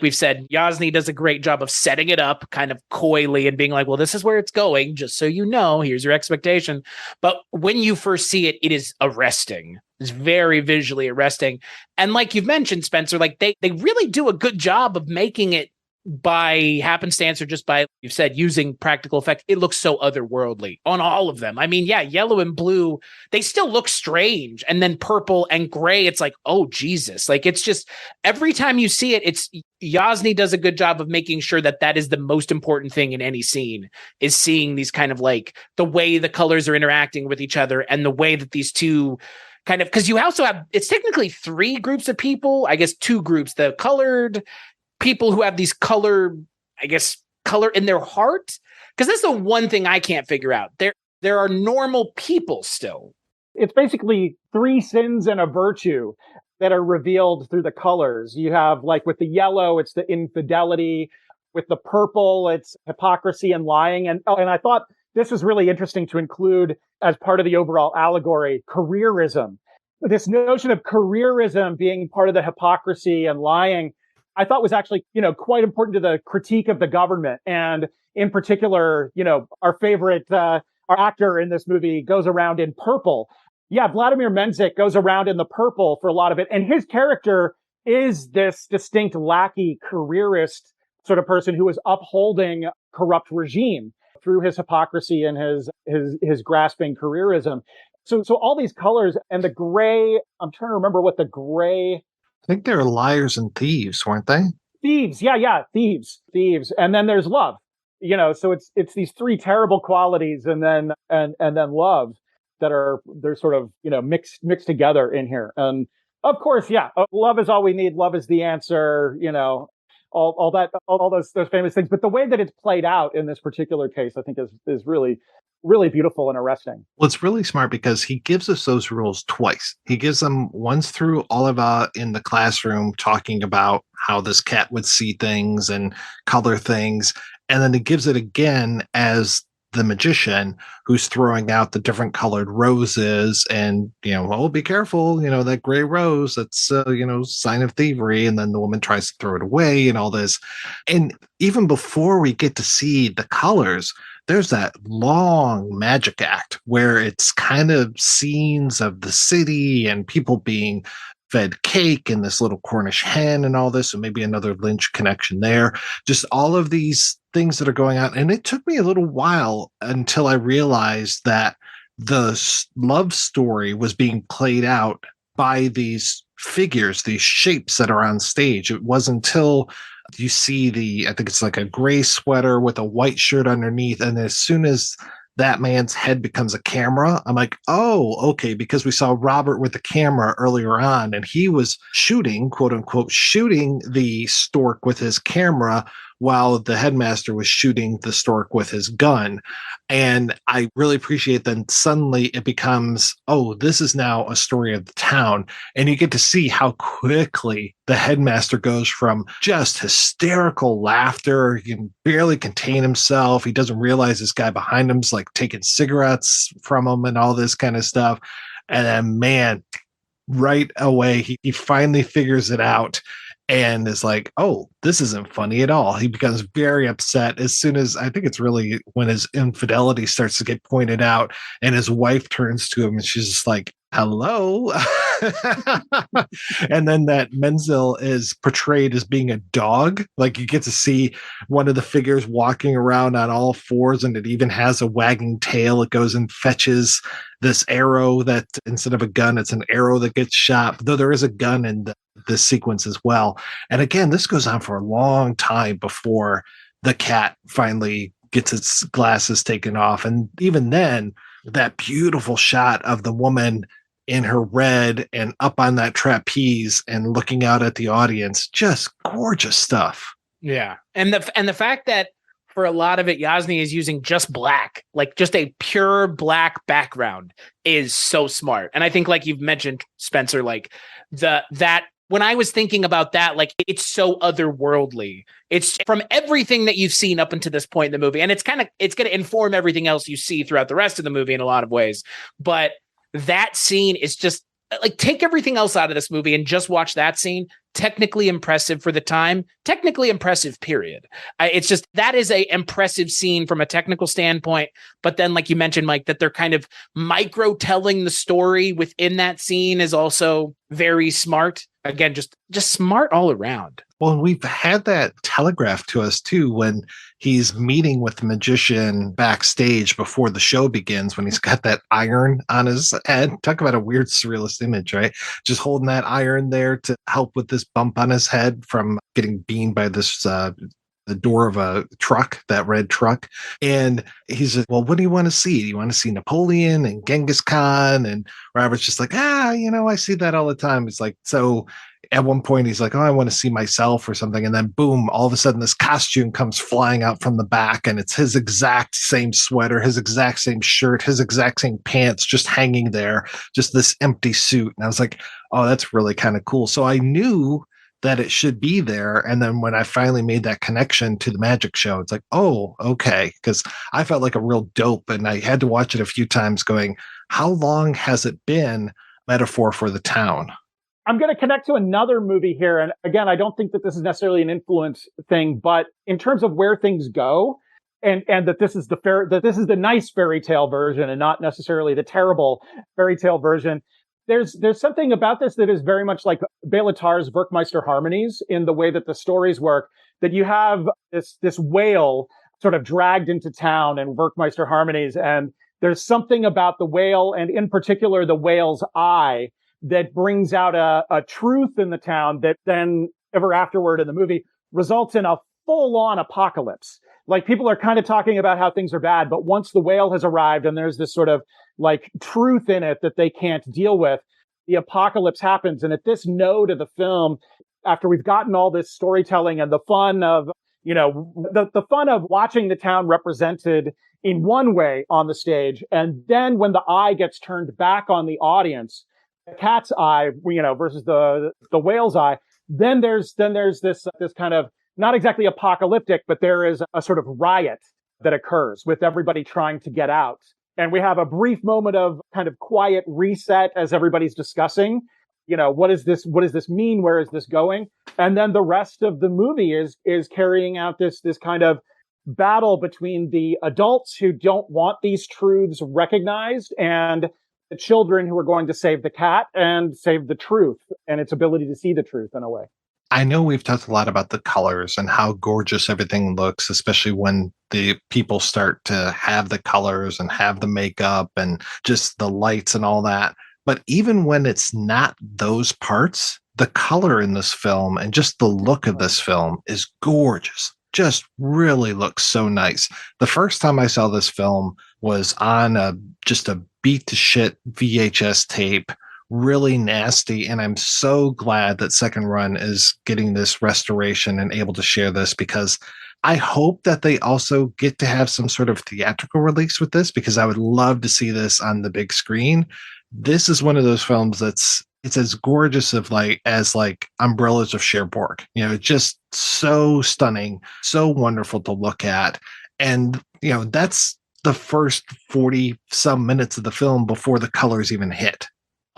we've said, Yasny does a great job of setting it up kind of coyly and being like, well, this is where it's going, just so you know, here's your expectation. But when you first see it, it is arresting. It's very visually arresting. And like you've mentioned, Spencer, like they really do a good job of making it by happenstance or just by, you've said, using practical effect. It looks so otherworldly on all of them. I mean, yeah, yellow and blue, they still look strange. And then purple and gray, it's like, oh, Jesus. Like, it's just every time you see it, it's Yasny does a good job of making sure that is the most important thing in any scene, is seeing these kind of like the way the colors are interacting with each other and the way that these two kind of, because you also have, it's technically 3 groups of people, I guess 2 groups, the colored people who have these color in their heart. Because that's the one thing I can't figure out. There are normal people still. It's basically 3 sins and a virtue that are revealed through the colors. You have, like, with the yellow, it's the infidelity. With the purple, it's hypocrisy and lying. And I thought this was really interesting to include as part of the overall allegory, careerism. This notion of careerism being part of the hypocrisy and lying, I thought was actually, quite important to the critique of the government. And in particular, our favorite, our actor in this movie goes around in purple. Yeah, Vladimir Menzik goes around in the purple for a lot of it. And his character is this distinct lackey careerist sort of person who is upholding corrupt regime through his hypocrisy and his grasping careerism. So all these colors and the gray, I'm trying to remember what the gray. I think they were liars and thieves, weren't they? Thieves. Yeah. Thieves. And then there's love, so it's these 3 terrible qualities and then love that they're sort of, mixed together in here. And of course, yeah, love is all we need. Love is the answer, all those famous things. But the way that it's played out in this particular case, I think is really, really beautiful and arresting. Well, it's really smart because he gives us those rules twice. He gives them once through Oliva in the classroom talking about how this cat would see things and color things. And then he gives it again as the magician who's throwing out the different colored roses and, be careful, that gray rose, that's, sign of thievery. And then the woman tries to throw it away and all this. And even before we get to see the colors, there's that long magic act where it's kind of scenes of the city and people being fed cake and this little Cornish hen and all this, and maybe another Lynch connection there. Just all of these things that are going on. And it took me a little while until I realized that the love story was being played out by these figures, these shapes that are on stage. It wasn't until you see I think it's like a gray sweater with a white shirt underneath. And as soon as that man's head becomes a camera, I'm like, oh, okay, because we saw Robert with the camera earlier on, and he was shooting, quote unquote, shooting the stork with his camera while the headmaster was shooting the stork with his gun. And I really appreciate then suddenly it becomes, oh, this is now a story of the town. And you get to see how quickly the headmaster goes from just hysterical laughter. He can barely contain himself. He doesn't realize this guy behind him's like taking cigarettes from him and all this kind of stuff. And then, man, right away, he finally figures it out. and is like, oh, this isn't funny at all. He becomes very upset as soon as, I think it's really when his infidelity starts to get pointed out, and his wife turns to him and she's just like, hello. And then that Menzel is portrayed as being a dog. Like, you get to see one of the figures walking around on all fours, and it even has a wagging tail. It goes and fetches this arrow that, instead of a gun, it's an arrow that gets shot, though there is a gun in this sequence as well. And again, this goes on for a long time before the cat finally gets its glasses taken off. And even then, that beautiful shot of the woman in her red and up on that trapeze and looking out at the audience, just gorgeous stuff. Yeah. And the fact that for a lot of it, Yasny is using just black, like just a pure black background, is so smart. And I think, like you've mentioned, Spencer, like that when I was thinking about that, like, it's so otherworldly. It's from everything that you've seen up until this point in the movie. And it's going to inform everything else you see throughout the rest of the movie in a lot of ways. But that scene is just like, take everything else out of this movie and just watch that scene. Technically impressive for the time, technically impressive, period. It's just, that is a impressive scene from a technical standpoint. But then, like you mentioned, Mike, that they're kind of micro telling the story within that scene is also very smart. Again, just smart all around. Well, we've had that telegraphed to us too when he's meeting with the magician backstage before the show begins, when he's got that iron on his head. Talk about a weird surrealist image, right? Just holding that iron there to help with this bump on his head from getting beamed by this the door of a truck, that red truck. And he's like, well, what do you want to see? Do you want to see Napoleon and Genghis Khan? And Robert's just like, I see that all the time. It's like, so at one point he's like, oh, I want to see myself or something. And then boom, all of a sudden this costume comes flying out from the back, and it's his exact same sweater, his exact same shirt, his exact same pants, just hanging there, just this empty suit. And I was like, oh, that's really kind of cool. So I knew that it should be there. And then when I finally made that connection to the magic show, it's like, oh, okay. Because I felt like a real dope, and I had to watch it a few times going, how long has it been metaphor for the town? I'm going to connect to another movie here. And again, I don't think that this is necessarily an influence thing, but in terms of where things go, and that this is the nice fairy tale version and not necessarily the terrible fairy tale version. There's something about this that is very much like Bela Tarr's Werkmeister harmonies in the way that the stories work, that you have this whale sort of dragged into town in Werkmeister harmonies. And there's something about the whale, and in particular, the whale's eye, that brings out a truth in the town that then ever afterward in the movie results in a full-on apocalypse. Like, people are kind of talking about how things are bad, but once the whale has arrived and there's this sort of like truth in it that they can't deal with, the apocalypse happens. And at this node of the film, after we've gotten all this storytelling and the fun of, the fun of watching the town represented in one way on the stage, and then when the eye gets turned back on the audience, the cat's eye, versus the whale's eye, then there's this kind of, not exactly apocalyptic, but there is a sort of riot that occurs with everybody trying to get out. And we have a brief moment of kind of quiet reset as everybody's discussing, what does this mean? Where is this going? And then the rest of the movie is carrying out this kind of battle between the adults who don't want these truths recognized and the children who are going to save the cat and save the truth and its ability to see the truth in a way. I know we've talked a lot about the colors and how gorgeous everything looks, especially when the people start to have the colors and have the makeup and just the lights and all that. But even when it's not those parts, the color in this film and just the look of this film is gorgeous. Just really looks so nice. The first time I saw this film was on just a beat to shit VHS tape, really nasty. And I'm so glad that Second Run is getting this restoration and able to share this, because I hope that they also get to have some sort of theatrical release with this, because I would love to see this on the big screen. This is one of those films it's as gorgeous as Umbrellas of Cherbourg. Just so stunning, so wonderful to look at. And, that's the first 40 some minutes of the film before the colors even hit.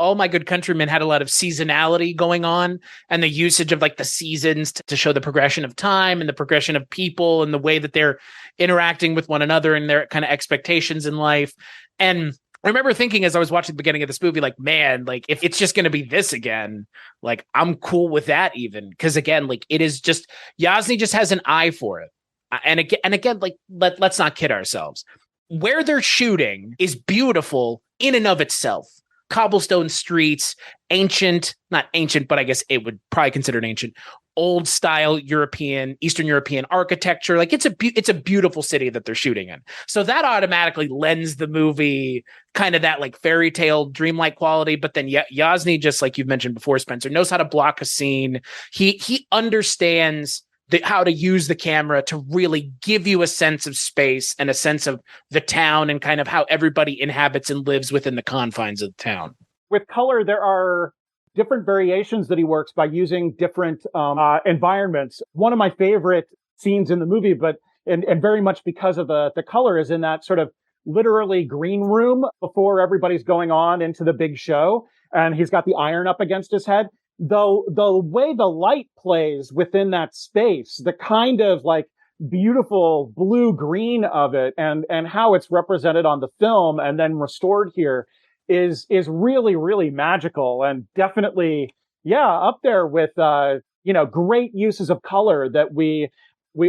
All My Good Countrymen had a lot of seasonality going on, and the usage of like the seasons to show the progression of time and the progression of people and the way that they're interacting with one another and their kind of expectations in life. And I remember thinking as I was watching the beginning of this movie, like, man, like if it's just going to be this again, like I'm cool with that even. Because again, like it is just, Yasny just has an eye for it. And again, like let's not kid ourselves. Where they're shooting is beautiful in and of itself. Cobblestone streets, not ancient, but I guess it would probably considered ancient, old style European, Eastern European architecture. Like it's a beautiful city that they're shooting in. So that automatically lends the movie kind of that like fairy tale dreamlike quality. But then Yasny, just like you've mentioned before, Spencer, knows how to block a scene. He understands how to use the camera to really give you a sense of space and a sense of the town and kind of how everybody inhabits and lives within the confines of the town. With color, there are different variations that he works by using different environments. One of my favorite scenes in the movie, and very much because of the color, is in that sort of literally green room before everybody's going on into the big show. And he's got the iron up against his head. Though the way the light plays within that space, the kind of like beautiful blue green of it and how it's represented on the film and then restored here is really, really magical and definitely, up there with, great uses of color that we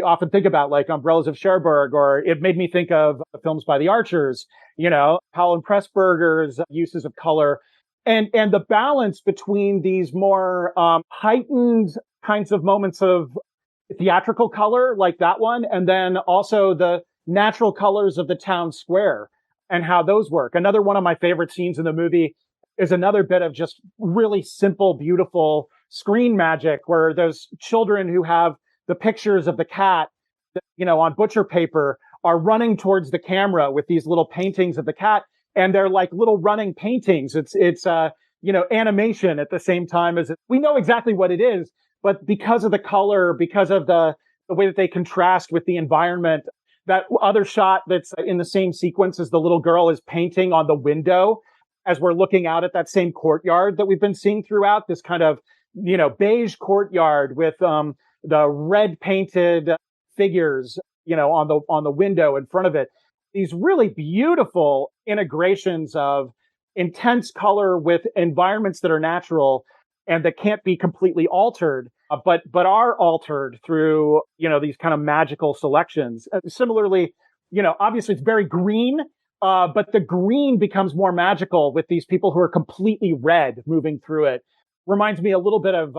often think about, like Umbrellas of Cherbourg, or it made me think of films by the Archers, Powell and Pressburger's uses of color. And the balance between these more heightened kinds of moments of theatrical color, like that one, and then also the natural colors of the town square and how those work. Another one of my favorite scenes in the movie is another bit of just really simple, beautiful screen magic where those children who have the pictures of the cat, on butcher paper are running towards the camera with these little paintings of the cat. And they're like little running paintings. It's animation at the same time as we know exactly what it is, but because of the color, because of the way that they contrast with the environment, that other shot that's in the same sequence as the little girl is painting on the window as we're looking out at that same courtyard that we've been seeing throughout, this kind of, beige courtyard with the red painted figures, on the window in front of it. These really beautiful integrations of intense color with environments that are natural and that can't be completely altered, but are altered through, these kind of magical selections. Similarly, obviously it's very green, but the green becomes more magical with these people who are completely red moving through it. Reminds me a little bit of,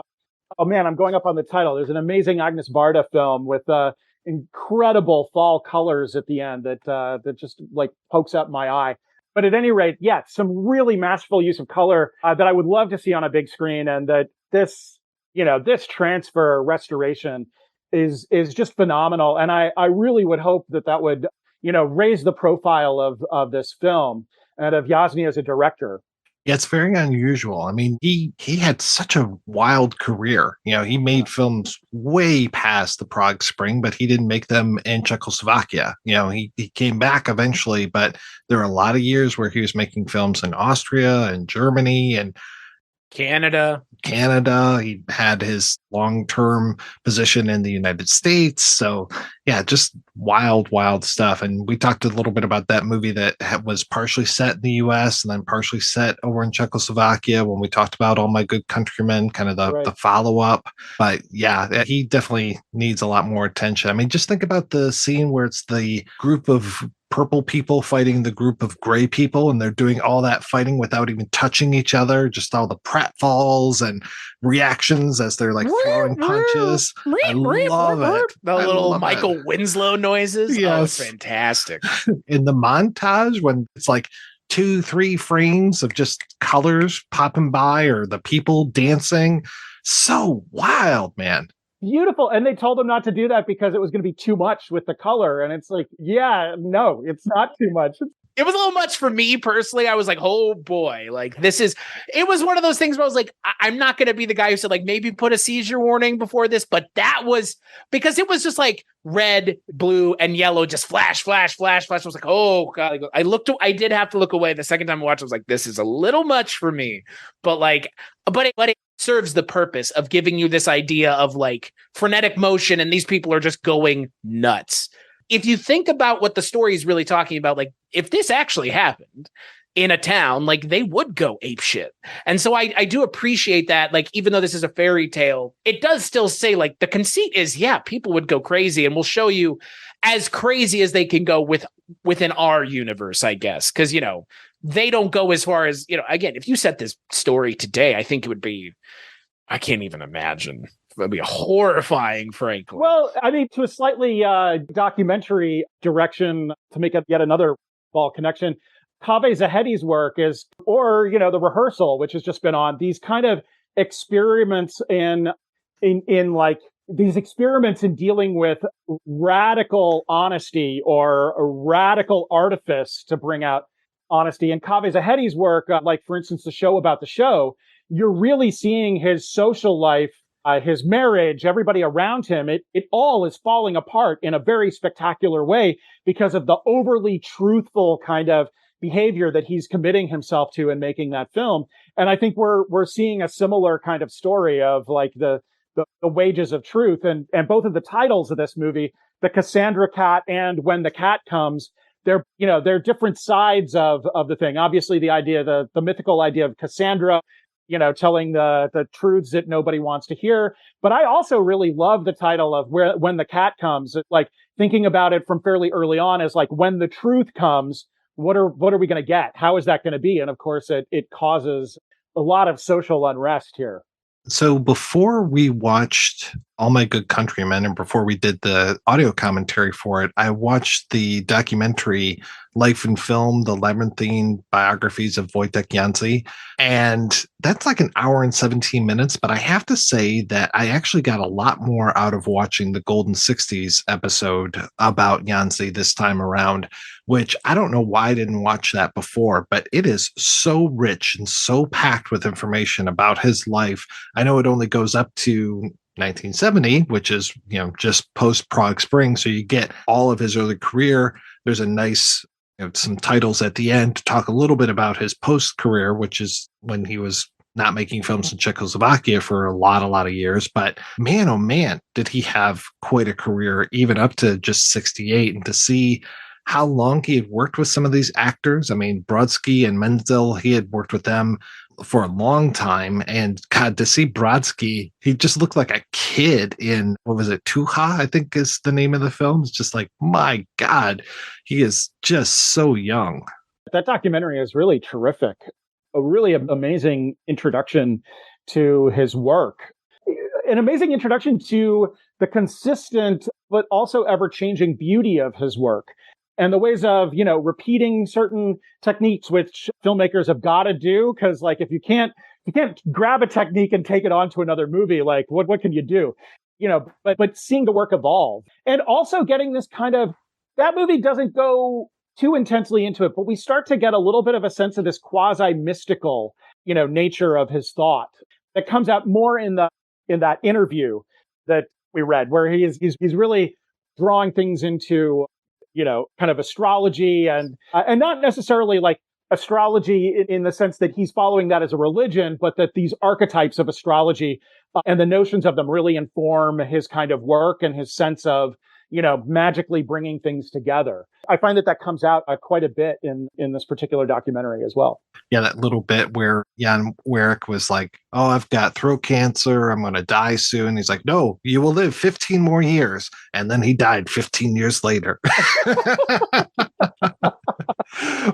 oh man, I'm going up on the title. There's an amazing Agnes Varda film with, incredible fall colors at the end that just like pokes out my eye. But at any rate, some really masterful use of color that I would love to see on a big screen, and that this transfer restoration is just phenomenal. And I really would hope that would raise the profile of this film and of Yasny as a director. Yeah, it's very unusual. I mean, he had such a wild career. He made films way past the Prague Spring, but he didn't make them in Czechoslovakia. He came back eventually, but there were a lot of years where he was making films in Austria and Germany and Canada. He had his long-term position in the United States. So just wild stuff. And we talked a little bit about that movie that was partially set in the US and then partially set over in Czechoslovakia when we talked about All My Good Countrymen, kind of the follow-up. But he definitely needs a lot more attention. I mean, just think about the scene where it's the group of purple people fighting the group of gray people, and they're doing all that fighting without even touching each other, just all the pratfalls and reactions as they're like throwing punches. I love it. The little Michael Winslow noises. Yes. Oh, it's fantastic. In the montage when it's like 2-3 frames of just colors popping by or the people dancing. So wild, man. Beautiful. And they told him not to do that because it was going to be too much with the color. And it's like, no, it's not too much. It was a little much for me personally. I was like, oh boy, like it was one of those things where I was like, I'm not going to be the guy who said like, maybe put a seizure warning before this, but that was because it was just like red, blue, and yellow, just flash, flash, flash, flash. I was like, oh God, I did have to look away the second time I watched. I was like, this is a little much for me, but it serves the purpose of giving you this idea of like frenetic motion. And these people are just going nuts. If you think about what the story is really talking about, like if this actually happened in a town, like they would go apeshit. And so I do appreciate that. Like, even though this is a fairy tale, it does still say like the conceit is, yeah, people would go crazy, and we'll show you as crazy as they can go within our universe, I guess. Cause they don't go as far as, again, if you set this story today, I think it would be, I can't even imagine. That'd be horrifying, frankly. Well, I mean, to a slightly documentary direction, to make yet another ball connection, Kaveh Zahedi's work is, or, The Rehearsal, which has just been on, these kind of experiments in like, these experiments in dealing with radical honesty or a radical artifice to bring out honesty. And Kaveh Zahedi's work, like, for instance, the show about the show, you're really seeing his social life, his marriage, everybody around him, it all is falling apart in a very spectacular way because of the overly truthful kind of behavior that he's committing himself to in making that film. And I think we're seeing a similar kind of story of like the wages of truth, and both of the titles of this movie, The Cassandra Cat and When the Cat Comes, they're different sides of the thing. Obviously the idea, the mythical idea of Cassandra, telling the truths that nobody wants to hear. But I also really love the title of When the Cat Comes, like thinking about it from fairly early on as like, when the truth comes, what are we going to get? How is that going to be? And of course it causes a lot of social unrest here. So before we watched All My Good Countrymen and before we did the audio commentary for it, I watched the documentary Life in Film, the Labyrinthine Biographies of Wojtech Jansy. And that's like an hour and 17 minutes. But I have to say that I actually got a lot more out of watching the Golden 60s episode about Jansy this time around, which I don't know why I didn't watch that before, but it is so rich and so packed with information about his life. I know it only goes up to 1970, which is, just post Prague Spring. So you get all of his early career. There's a nice, some titles at the end to talk a little bit about his post career, which is when he was not making films in Czechoslovakia for a lot of years. But man, oh man, did he have quite a career, even up to just 68. And to see how long he had worked with some of these actors. I mean, Brodsky and Menzel, he had worked with them for a long time. And God, to see Brodsky, he just looked like a kid in, what was it, Tuha, I think is the name of the film. It's just like, my God, he is just so young. That documentary is really terrific. A really amazing introduction to his work. An amazing introduction to the consistent, but also ever-changing beauty of his work. And the ways of, repeating certain techniques, which filmmakers have got to do. Cause like, if you can't grab a technique and take it onto another movie, like what can you do? But seeing the work evolve, and also getting this kind of, that movie doesn't go too intensely into it, but we start to get a little bit of a sense of this quasi mystical, nature of his thought that comes out more in that interview that we read, where he's really drawing things into, kind of astrology and not necessarily like astrology in the sense that he's following that as a religion, but that these archetypes of astrology and the notions of them really inform his kind of work and his sense of, magically bringing things together. I find that comes out quite a bit in this particular documentary as well. Yeah, that little bit where Jan Werich was like, oh, I've got throat cancer. I'm going to die soon. He's like, no, you will live 15 more years. And then he died 15 years later.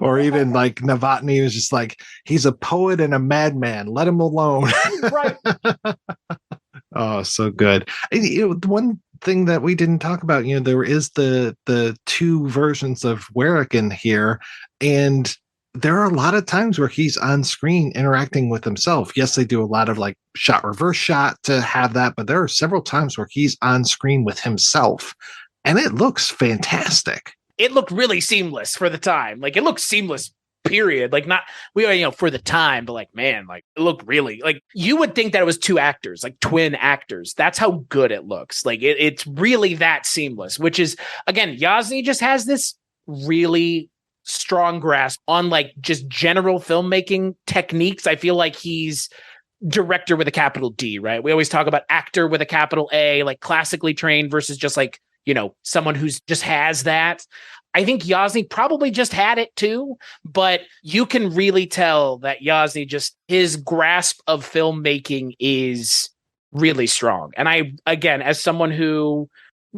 Or even like Novotny was just like, he's a poet and a madman. Let him alone. Right. Oh, so good. The one thing that we didn't talk about, there is the two versions of Werich in here, and there are a lot of times where he's on screen interacting with himself. Yes, they do a lot of like shot reverse shot to have that, but there are several times where he's on screen with himself, and it looks fantastic. it looked really seamless for the time. Like, it looked seamless, period. Like, not, for the time, but like, man, like, it looked really, like, you would think that it was two actors, like twin actors. That's how good it looks. Like, it's really that seamless, which is, again, Jansy just has this really strong grasp on like just general filmmaking techniques. I feel like he's director with a capital D, right? We always talk about actor with a capital A, like classically trained versus just like, someone who's just has that. I think Jansy probably just had it too, but you can really tell that Jansy just, his grasp of filmmaking is really strong. And I, again, as someone who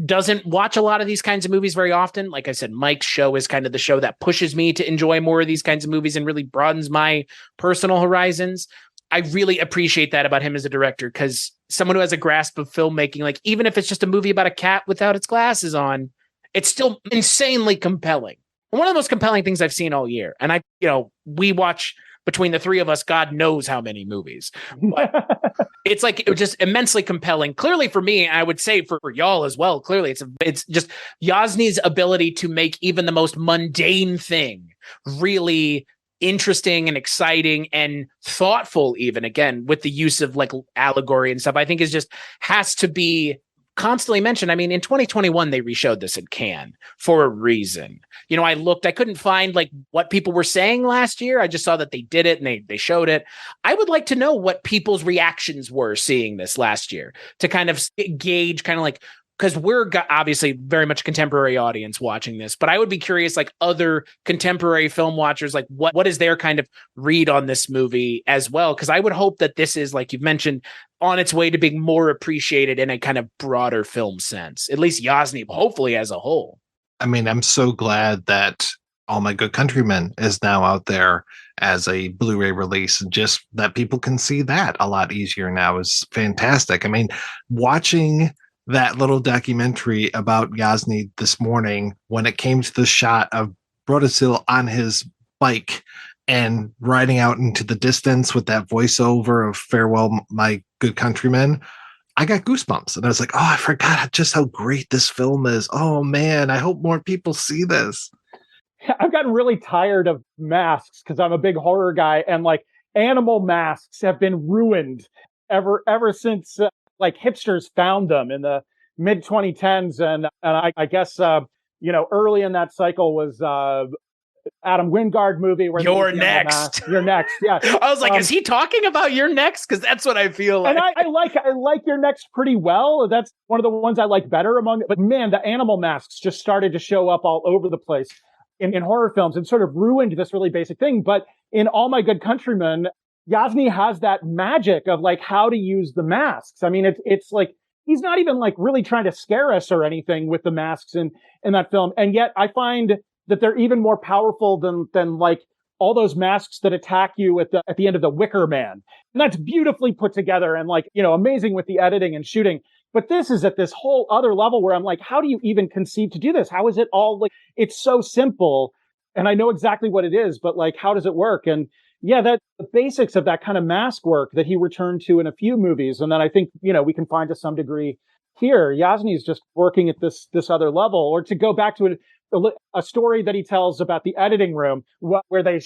doesn't watch a lot of these kinds of movies very often, like I said, Mike's show is kind of the show that pushes me to enjoy more of these kinds of movies and really broadens my personal horizons. I really appreciate that about him as a director, because someone who has a grasp of filmmaking, like even if it's just a movie about a cat without its glasses on, it's still insanely compelling. One of the most compelling things I've seen all year. And we watch between the three of us, God knows how many movies. But it's like, it was just immensely compelling. Clearly for me, I would say for y'all as well, clearly it's just Jansny's ability to make even the most mundane thing really interesting and exciting and thoughtful, even, again, with the use of like allegory and stuff, I think has to be constantly mentioned. I mean, in 2021, they reshowed this at Cannes for a reason. I couldn't find like what people were saying last year. I just saw that they did it and they showed it. I would like to know what people's reactions were seeing this last year to kind of gauge kind of like, because we're obviously very much a contemporary audience watching this, but I would be curious, like other contemporary film watchers, like what is their kind of read on this movie as well? Because I would hope that this is, like you've mentioned, on its way to being more appreciated in a kind of broader film sense, at least Jansny, hopefully as a whole. I mean, I'm so glad that All My Good Countrymen is now out there as a Blu-ray release. Just that people can see that a lot easier now is fantastic. I mean, watching that little documentary about Jansny this morning, when it came to the shot of Brodasil on his bike and riding out into the distance with that voiceover of "Farewell, My Good Countrymen," I got goosebumps. And I was like, oh, I forgot just how great this film is. Oh man, I hope more people see this. I've gotten really tired of masks because I'm a big horror guy, and like animal masks have been ruined ever since like hipsters found them in the mid 2010s. And I guess, early in that cycle was Adam Wingard movie. Where You're Next. You're Next. Yeah. I was like, is he talking about You're Next? Because that's what I feel like. And I like You're Next pretty well. That's one of the ones I like better among, but man, the animal masks just started to show up all over the place in horror films and sort of ruined this really basic thing. But in All My Good Countrymen, Jansny has that magic of like how to use the masks. I mean, it's like, he's not even like really trying to scare us or anything with the masks in that film. And yet I find that they're even more powerful than like all those masks that attack you at the end of The Wicker Man. And that's beautifully put together and like, amazing with the editing and shooting. But this is at this whole other level where I'm like, how do you even conceive to do this? How is it all like, it's so simple and I know exactly what it is, but like, how does it work? And yeah, that the basics of that kind of mask work that he returned to in a few movies. And then I think, we can find to some degree here, Jansny is just working at this other level. Or to go back to a story that he tells about the editing room where they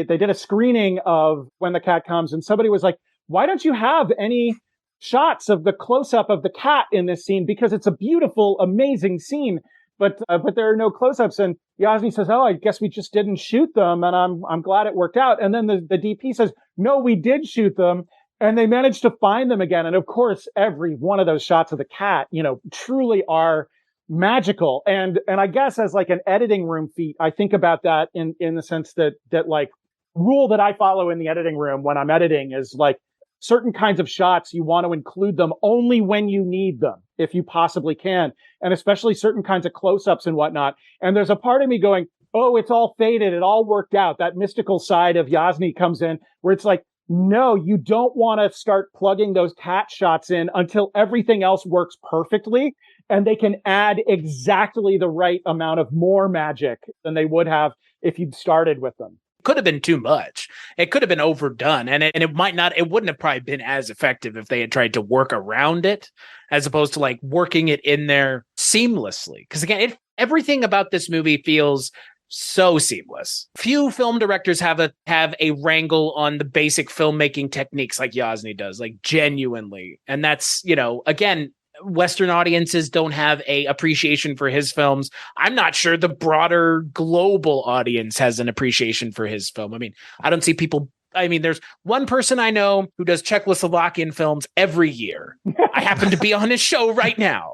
did a screening of When the Cat Comes. And somebody was like, why don't you have any shots of the close-up of the cat in this scene? Because it's a beautiful, amazing scene. But there are no close-ups. And Jansny says, oh, I guess we just didn't shoot them. And I'm glad it worked out. And then the DP says, no, we did shoot them. And they managed to find them again. And of course, every one of those shots of the cat, truly are magical. And I guess as like an editing room feat, I think about that in the sense that like rule that I follow in the editing room when I'm editing is like, certain kinds of shots, you want to include them only when you need them, if you possibly can. And especially certain kinds of close-ups and whatnot. And there's a part of me going, oh, it's all faded. It all worked out. That mystical side of Jansny comes in where it's like, no, you don't want to start plugging those cat shots in until everything else works perfectly. And they can add exactly the right amount of more magic than they would have if you'd started with them. Could have been too much. It could have been overdone, and it wouldn't have probably been as effective if they had tried to work around it, as opposed to like working it in there seamlessly. Because again, it everything about this movie feels so seamless. Few film directors have a wrangle on the basic filmmaking techniques like Yasny does, like genuinely. And that's, again, Western audiences don't have a appreciation for his films. I'm not sure the broader global audience has an appreciation for his film. I mean, I don't see people. I mean, there's one person I know who does Czechoslovakian films every year. I happen to be on his show right now.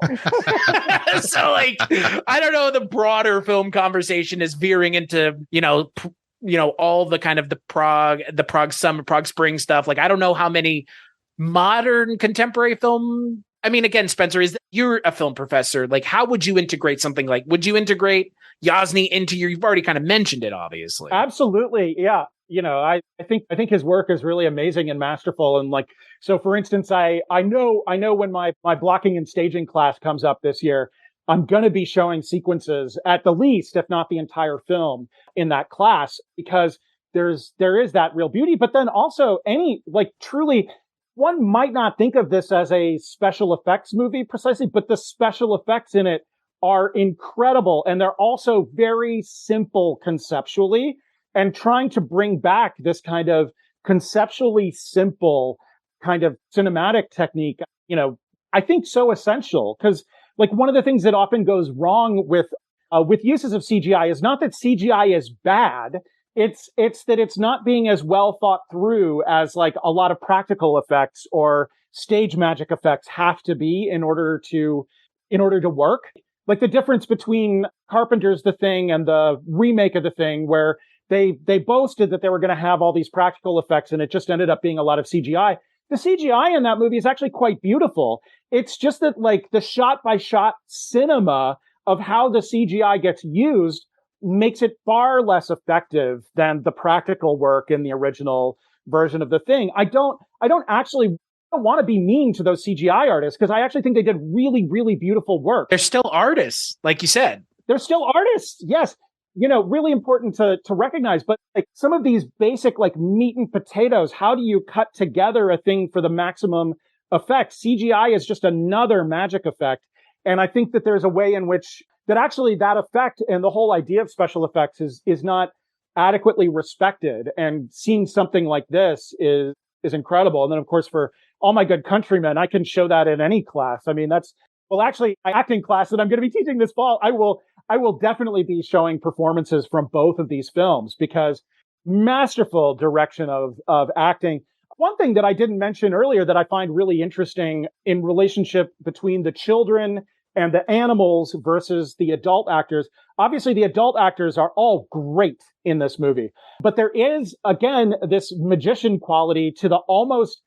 So, like, I don't know. The broader film conversation is veering into, all the kind of the Prague summer, Prague spring stuff. Like, I don't know how many modern contemporary film. I mean, again, Spencer, you're a film professor. Like, how would you integrate something like? Would you integrate Yasny into you've already kind of mentioned it, obviously. Absolutely, yeah. I think his work is really amazing and masterful. And like, so for instance, I know when my blocking and staging class comes up this year, I'm going to be showing sequences at the least, if not the entire film in that class, because there is that real beauty. But then also truly, one might not think of this as a special effects movie precisely, but the special effects in it are incredible. And they're also very simple conceptually. And trying to bring back this kind of conceptually simple kind of cinematic technique, I think so essential, because like one of the things that often goes wrong with uses of CGI is not that CGI is bad. It's that it's not being as well thought through as like a lot of practical effects or stage magic effects have to be in order to work. Like the difference between Carpenter's The Thing and the remake of The Thing, where they boasted that they were going to have all these practical effects and it just ended up being a lot of CGI. The CGI in that movie is actually quite beautiful. It's just that like the shot by shot cinema of how the CGI gets used makes it far less effective than the practical work in the original version of The Thing. I don't want to be mean to those CGI artists because I actually think they did really, really beautiful work. They're still artists, like you said. They're still artists. Yes. Really important to recognize, but like some of these basic like meat and potatoes, how do you cut together a thing for the maximum effect? CGI is just another magic effect. And I think that there's a way in which that actually that effect and the whole idea of special effects is not adequately respected. And seeing something like this is incredible. And then of course, for all my good countrymen, I can show that in any class. I mean, actually my acting class that I'm going to be teaching this fall, I will definitely be showing performances from both of these films because masterful direction of acting. One thing that I didn't mention earlier that I find really interesting in relationship between the children and the animals versus the adult actors. Obviously, the adult actors are all great in this movie, but there is, again, this magician quality not almost,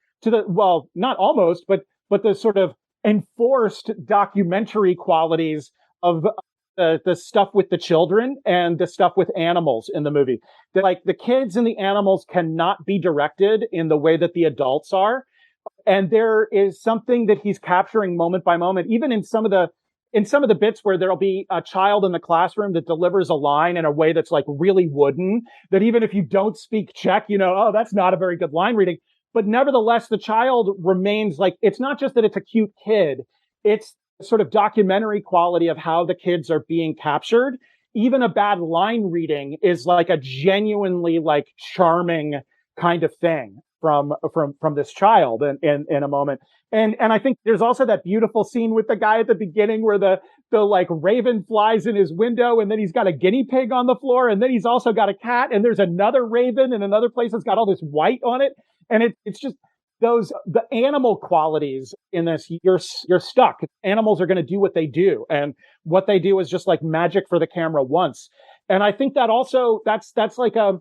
but the sort of enforced documentary qualities of the stuff with the children and the stuff with animals in the movie. Like the kids and the animals cannot be directed in the way that the adults are. And there is something that he's capturing moment by moment, even in some of the bits where there'll be a child in the classroom that delivers a line in a way that's like really wooden, that even if you don't speak Czech, oh, that's not a very good line reading. But nevertheless, the child remains like, it's not just that it's a cute kid. It's sort of documentary quality of how the kids are being captured. Even a bad line reading is like a genuinely like charming kind of thing from this child in a moment. And I think there's also that beautiful scene with the guy at the beginning where the like raven flies in his window and then he's got a guinea pig on the floor and then he's also got a cat and there's another raven in another place that's got all this white on it. And it's just the animal qualities in this, you're stuck. Animals are going to do what they do. And what they do is just like magic for the camera once. And I think that also, that's like a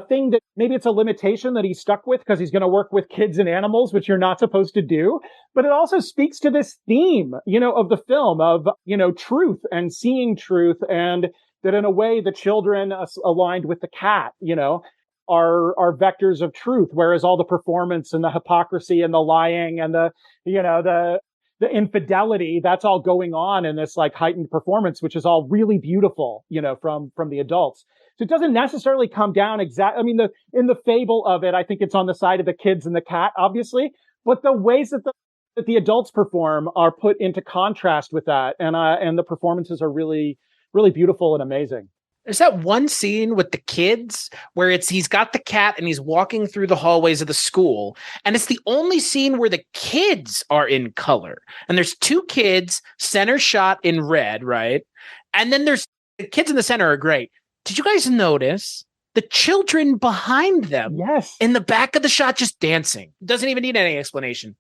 thing that maybe it's a limitation that he's stuck with because he's going to work with kids and animals, which you're not supposed to do. But it also speaks to this theme, of the film of, truth and seeing truth. And that in a way, the children aligned with the cat, are vectors of truth, whereas all the performance and the hypocrisy and the lying and the infidelity, that's all going on in this like heightened performance, which is all really beautiful, from the adults. So it doesn't necessarily come down exactly. I mean, in the fable of it, I think it's on the side of the kids and the cat, obviously, but the ways that the adults perform are put into contrast with that. And the performances are really, really beautiful and amazing. There's that one scene with the kids where he's got the cat and he's walking through the hallways of the school. And it's the only scene where the kids are in color. And there's two kids, center shot in red, right? And then there's the kids in the center are great. Did you guys notice the children behind them? Yes. In the back of the shot, just dancing. Doesn't even need any explanation.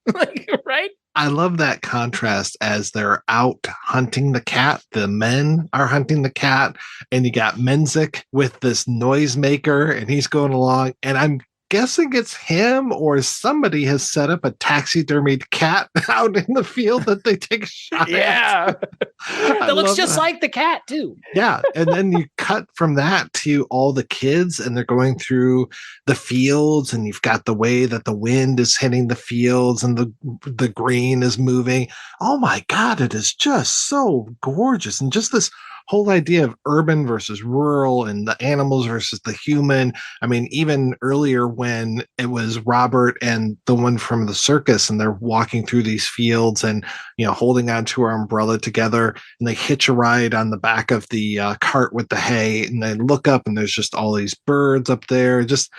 Right? I love that contrast as they're out hunting the cat. The men are hunting the cat, and you got Menzik with this noisemaker, and he's going along. And I'm guessing it's him or somebody has set up a taxidermied cat out in the field that they take a shot at. That looks just like the cat, too. Yeah. And then you cut from that to all the kids, and they're going through the fields, and you've got the way that the wind is hitting the fields and the green is moving. Oh my God, it is just so gorgeous. And just this whole idea of urban versus rural and the animals versus the human. I mean, even earlier when it was Robert and the one from the circus, and they're walking through these fields and, holding onto our umbrella together, and they hitch a ride on the back of the cart with the hay, and they look up and there's just all these birds up there. Just,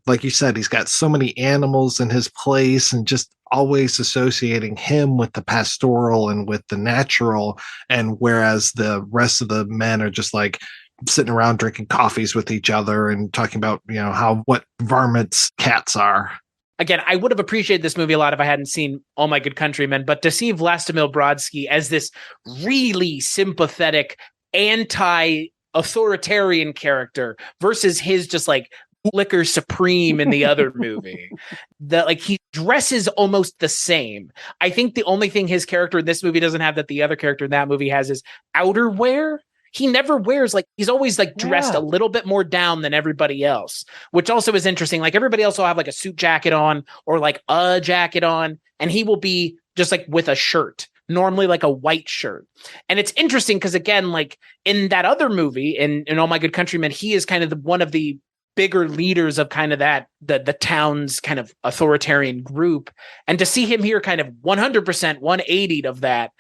like you said, he's got so many animals in his place, and just always associating him with the pastoral and with the natural. And whereas the rest of the men are just like sitting around drinking coffees with each other and talking about, what varmints cats are. Again, I would have appreciated this movie a lot if I hadn't seen All My Good Countrymen, but to see Vlastimil Brodsky as this really sympathetic, anti-authoritarian character versus his just like liquor supreme in the other movie, he dresses almost the same. I think the only thing his character in this movie doesn't have that the other character in that movie has is outerwear. He never wears he's always dressed a little bit more down than everybody else, which also is interesting. Everybody else will have a suit jacket on or a jacket on, and he will be just with a shirt, normally a white shirt. And it's interesting because again, in that other movie in All My Good Countrymen, he is kind of one of the bigger leaders of kind of that the town's kind of authoritarian group, and to see him here kind of 100% 180 of that,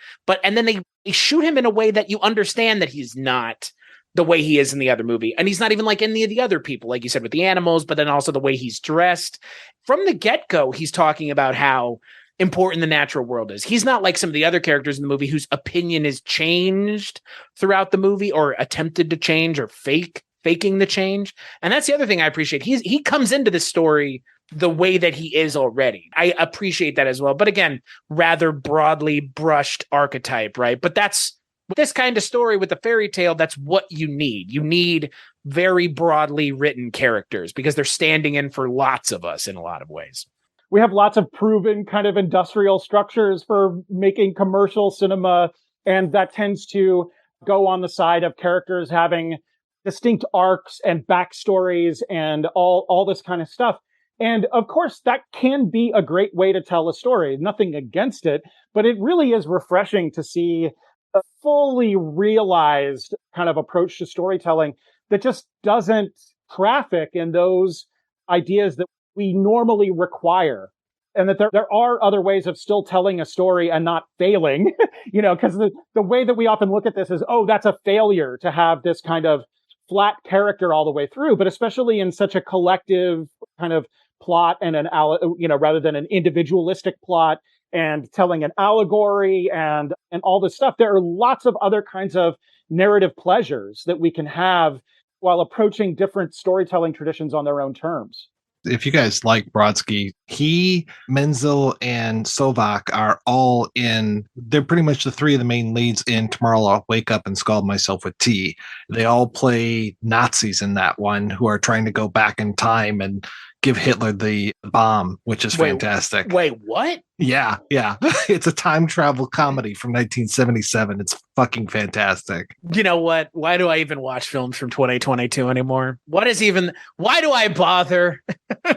and then they shoot him in a way that you understand that he's not the way he is in the other movie, and he's not even like any of the other people, like you said, with the animals, but then also the way he's dressed from the get-go. He's talking about how important the natural world is. He's not like some of the other characters in the movie whose opinion is changed throughout the movie or attempted to change or faking the change. And that's the other thing I appreciate. He comes into this story the way that he is already. I appreciate that as well. But again, rather broadly brushed archetype, right? But that's this kind of story with the fairy tale, that's what you need. You need very broadly written characters because they're standing in for lots of us in a lot of ways. We have lots of proven kind of industrial structures for making commercial cinema, and that tends to go on the side of characters having distinct arcs and backstories and all this kind of stuff. And of course, that can be a great way to tell a story. Nothing against it, but it really is refreshing to see a fully realized kind of approach to storytelling that just doesn't traffic in those ideas that we normally require. And that there are other ways of still telling a story and not failing, because the way that we often look at this is, oh, that's a failure to have this kind of flat character all the way through, but especially in such a collective kind of plot and rather than an individualistic plot and telling an allegory and all this stuff, there are lots of other kinds of narrative pleasures that we can have while approaching different storytelling traditions on their own terms. If you guys like Brodsky, Menzel, and Sovak are all they're pretty much the three of the main leads in Tomorrow I'll Wake Up and Scald Myself with Tea. They all play Nazis in that one who are trying to go back in time and give Hitler the bomb, which is fantastic. Wait, what? Yeah. It's a time travel comedy from 1977. It's fucking fantastic. You know what? Why do I even watch films from 2022 anymore? Why do I bother?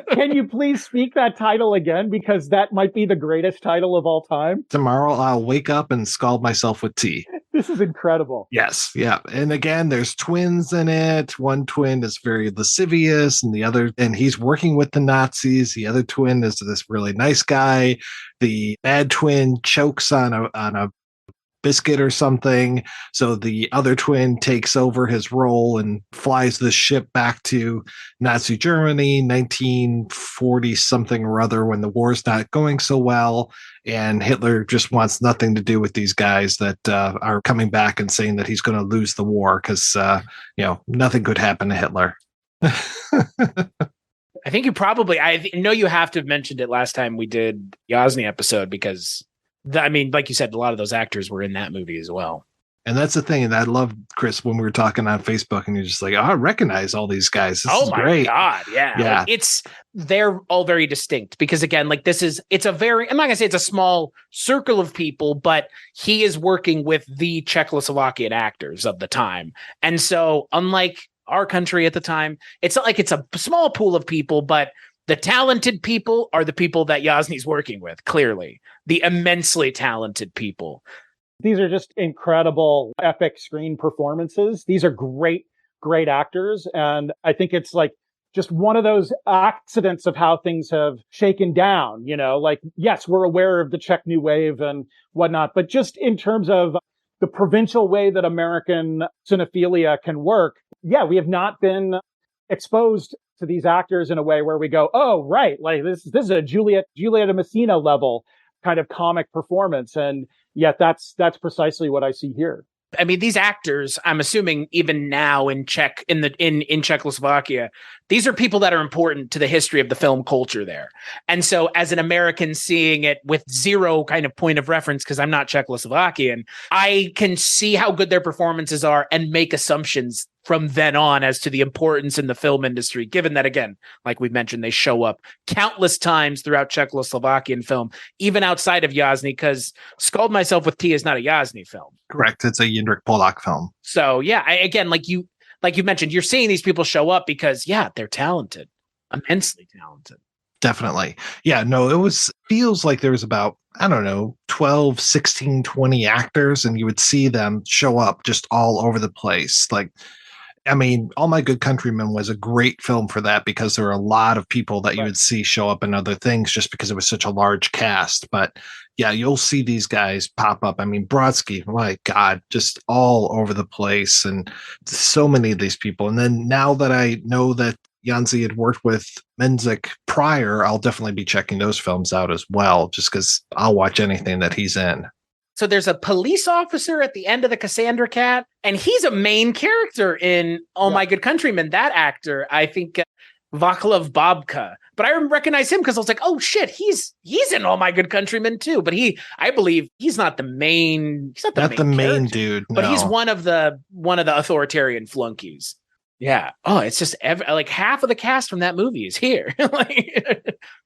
Can you please speak that title again? Because that might be the greatest title of all time. Tomorrow I'll Wake Up and Scald Myself with Tea. This is incredible. Yes. Yeah. And again, there's twins in it. One twin is very lascivious and he's working with the Nazis. The other twin is this really nice guy. The bad twin chokes on a biscuit or something. So the other twin takes over his role and flies the ship back to Nazi Germany, 1940 something or other, when the war's not going so well. And Hitler just wants nothing to do with these guys that are coming back and saying that he's going to lose the war because, nothing could happen to Hitler. I think you probably, I know you have to have mentioned it last time we did the Yasny episode because, like you said, a lot of those actors were in that movie as well. And that's the thing. And I love, Chris, when we were talking on Facebook and you're just like, I recognize all these guys. This is great. God. Yeah. Yeah. Like, they're all very distinct because again, like it's a very, I'm not gonna say it's a small circle of people, but he is working with the Czechoslovakian actors of the time. And so unlike our country at the time, it's not like it's a small pool of people, but the talented people are the people that Yasny's working with, clearly. The immensely talented people. These are just incredible, epic screen performances. These are great, great actors. And I think it's like just one of those accidents of how things have shaken down, yes, we're aware of the Czech New Wave and whatnot, but just in terms of the provincial way that American cinephilia can work, we have not been exposed to these actors in a way where we go, oh, right, like this is a Julieta Messina level kind of comic performance. And yet that's precisely what I see here. I mean, these actors, I'm assuming even now in Czechoslovakia, these are people that are important to the history of the film culture there. And so as an American seeing it with zero kind of point of reference, because I'm not Czechoslovakian, I can see how good their performances are and make assumptions from then on as to the importance in the film industry, given that, again, like we mentioned, they show up countless times throughout Czechoslovakian film, even outside of Yasny, because Scald Myself with Tea is not a Yasny film. Correct. It's a Jindřich Polák film. So, again, like you mentioned, you're seeing these people show up because, they're talented, immensely talented. Definitely. Yeah, no, feels like there was about, 12, 16, 20 actors, and you would see them show up just all over the place. Like, All My Good Countrymen was a great film for that because there were a lot of people that you would see show up in other things just because it was such a large cast. But yeah, you'll see these guys pop up. Brodsky, my God, just all over the place, and so many of these people. And then now that I know that Jansy had worked with Menzik prior, I'll definitely be checking those films out as well, just because I'll watch anything that he's in. So there's a police officer at the end of the Cassandra Cat, and he's a main character in My Good Countrymen. That actor, I think, Vaclav Babka. But I recognize him because I was like, oh shit, he's in All My Good Countrymen too. But I believe he's not the main. He's not the main dude, but he's one of the authoritarian flunkies. Yeah. Oh, it's just like half of the cast from that movie is here,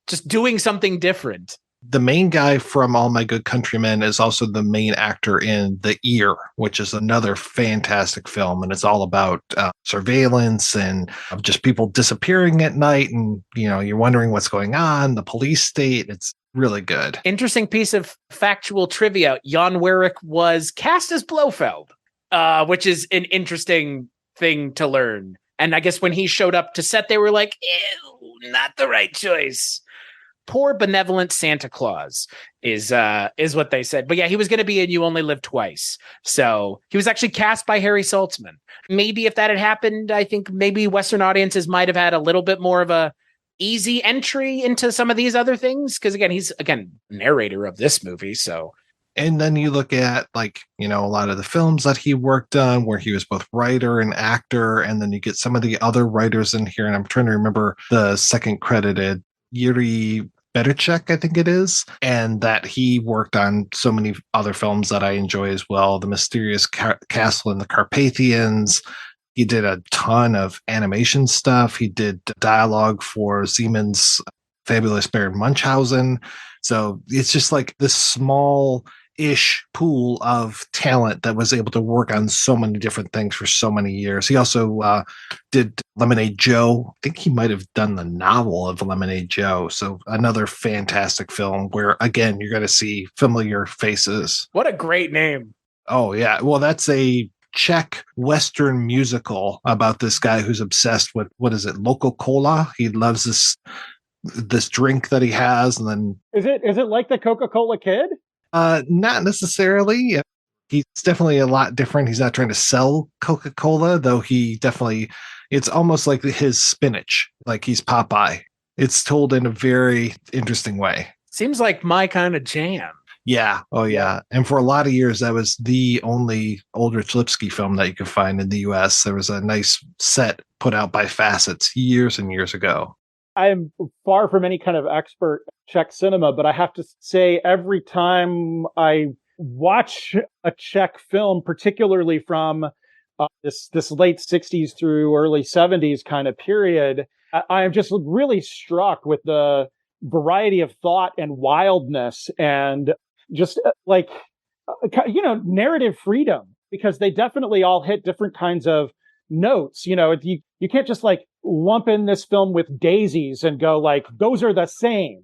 just doing something different. The main guy from All My Good Countrymen is also the main actor in The Ear, which is another fantastic film. And it's all about surveillance and just people disappearing at night. And, you're wondering what's going on, the police state. It's really good. Interesting piece of factual trivia. Jan Werich was cast as Blofeld, which is an interesting thing to learn. And I guess when he showed up to set, they were like, ew, not the right choice. Poor benevolent Santa Claus is what they said. But yeah, he was going to be in You Only Live Twice. So he was actually cast by Harry Saltzman. Maybe if that had happened, I think maybe Western audiences might have had a little bit more of a easy entry into some of these other things. Because again, he's narrator of this movie. So. And then you look at a lot of the films that he worked on where he was both writer and actor. And then you get some of the other writers in here. And I'm trying to remember the second credited, Yuri Bierch, I think it is. And that he worked on so many other films that I enjoy as well. The Mysterious Castle in the Carpathians. He did a ton of animation stuff. He did dialogue for Siemens' Fabulous Baron Munchausen. So it's just like this small-ish pool of talent that was able to work on so many different things for so many years. He also did Lemonade Joe. I think he might have done the novel of Lemonade Joe. So another fantastic film where, again, you're going to see familiar faces. What a great name. Oh, yeah. Well, that's a Czech Western musical about this guy who's obsessed with, local cola. He loves this drink that he has. And then is it like the Coca-Cola Kid? Not necessarily. He's definitely a lot different. He's not trying to sell Coca-Cola, though it's almost like his spinach, like he's Popeye. It's told in a very interesting way. Seems like my kind of jam. Yeah. Oh, yeah. And for a lot of years, that was the only Aldrich Lipsky film that you could find in the U.S. There was a nice set put out by Facets years and years ago. I'm far from any kind of expert Czech cinema, but I have to say every time I watch a Czech film, particularly from this late 60s through early 70s kind of period, I am just really struck with the variety of thought and wildness and just narrative freedom, because they definitely all hit different kinds of notes. You can't just like lump in this film with daisies and go like, those are the same,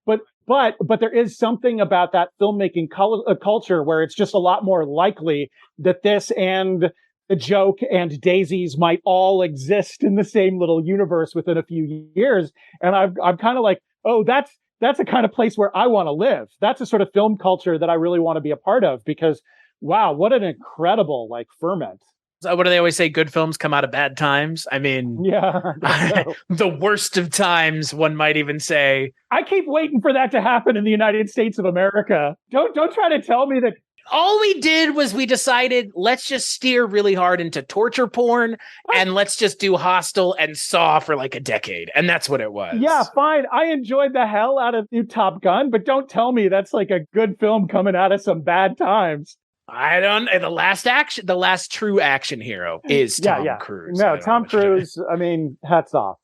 but there is something about that filmmaking culture where it's just a lot more likely that this and the joke and daisies might all exist in the same little universe within a few years. And I'm kind of like, oh, that's the kind of place where I want to live. That's a sort of film culture that I really want to be a part of, because wow, what an incredible like ferment. So what do they always say? Good films come out of bad times. I mean, yeah, the worst of times, one might even say. I keep waiting for that to happen in the United States of America. Don't try to tell me that. All we did was we decided, let's just steer really hard into torture porn and let's just do Hostel and Saw for like a decade. And that's what it was. Yeah, fine. I enjoyed the hell out of new Top Gun, but don't tell me that's like a good film coming out of some bad times. The last true action hero is Tom Cruise. No, Tom Cruise, I mean, hats off.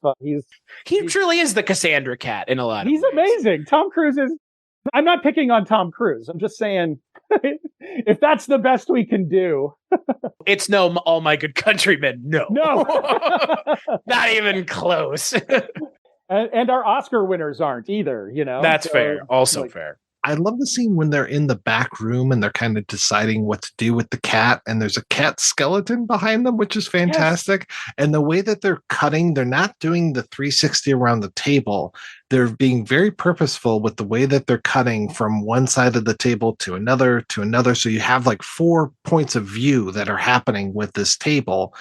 He truly is the Cassandra Cat in a lot of ways. He's amazing. Tom Cruise is, I'm not picking on Tom Cruise. I'm just saying, if that's the best we can do. It's no All My Good Countrymen. No. Not even close. and our Oscar winners aren't either, That's fair. Also fair. I love the scene when they're in the back room and they're kind of deciding what to do with the cat, and there's a cat skeleton behind them, which is fantastic. Yes. And the way that they're cutting, they're not doing the 360 around the table. They're being very purposeful with the way that they're cutting from one side of the table to another. So you have like 4 points of view that are happening with this table.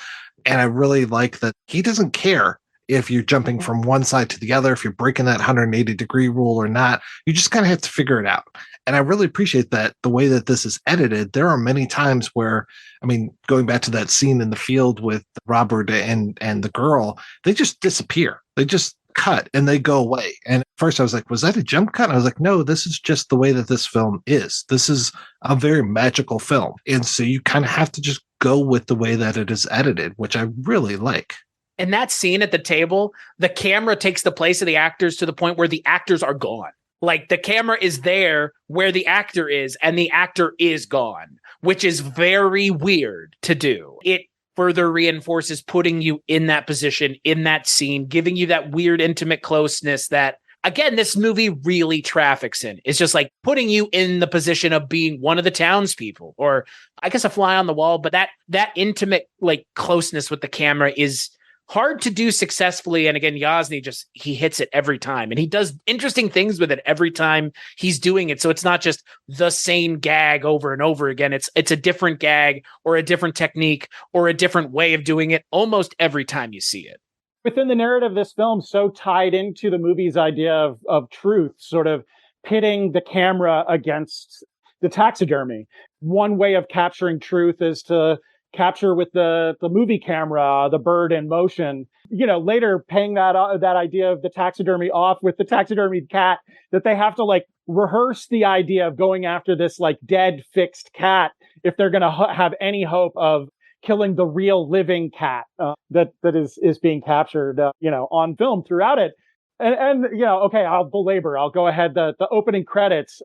And I really like that he doesn't care if you're jumping from one side to the other, if you're breaking that 180-degree rule or not. You just kind of have to figure it out. And I really appreciate that the way that this is edited. There are many times where, I mean, going back to that scene in the field with Robert and the girl, they just disappear. They just cut and they go away. And at first I was like, was that a jump cut? And I was like, no, this is just the way that this film is. This is a very magical film. And so you kind of have to just go with the way that it is edited, which I really like. In that scene at the table, the camera takes the place of the actors to the point where the actors are gone. Like the camera is there where the actor is and the actor is gone, which is very weird to do. It further reinforces putting you in that position, in that scene, giving you that weird intimate closeness that, again, this movie really traffics in. It's just like putting you in the position of being one of the townspeople, or I guess a fly on the wall. But that intimate like closeness with the camera is hard to do successfully. And again, Yasny he hits it every time, and he does interesting things with it every time he's doing it. So it's not just the same gag over and over again. It's a different gag or a different technique or a different way of doing it almost every time you see it. Within the narrative of this film, so tied into the movie's idea of truth, sort of pitting the camera against the taxidermy. One way of capturing truth is to capture with the movie camera, the bird in motion, later paying that idea of the taxidermy off with the taxidermied cat, that they have to like rehearse the idea of going after this like dead fixed cat if they're going to have any hope of killing the real living cat that is being captured, on film throughout it. And okay, I'll belabor. I'll go ahead. The opening credits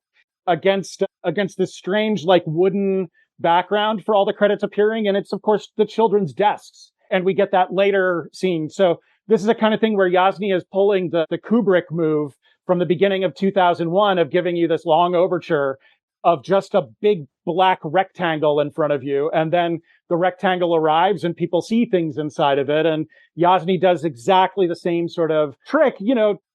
against this strange like wooden background for all the credits appearing, and it's of course the children's desks, and we get that later scene. So this is the kind of thing where Yasny is pulling the Kubrick move from the beginning of 2001 of giving you this long overture of just a big black rectangle in front of you, and then the rectangle arrives and people see things inside of it, and Yasny does exactly the same sort of trick,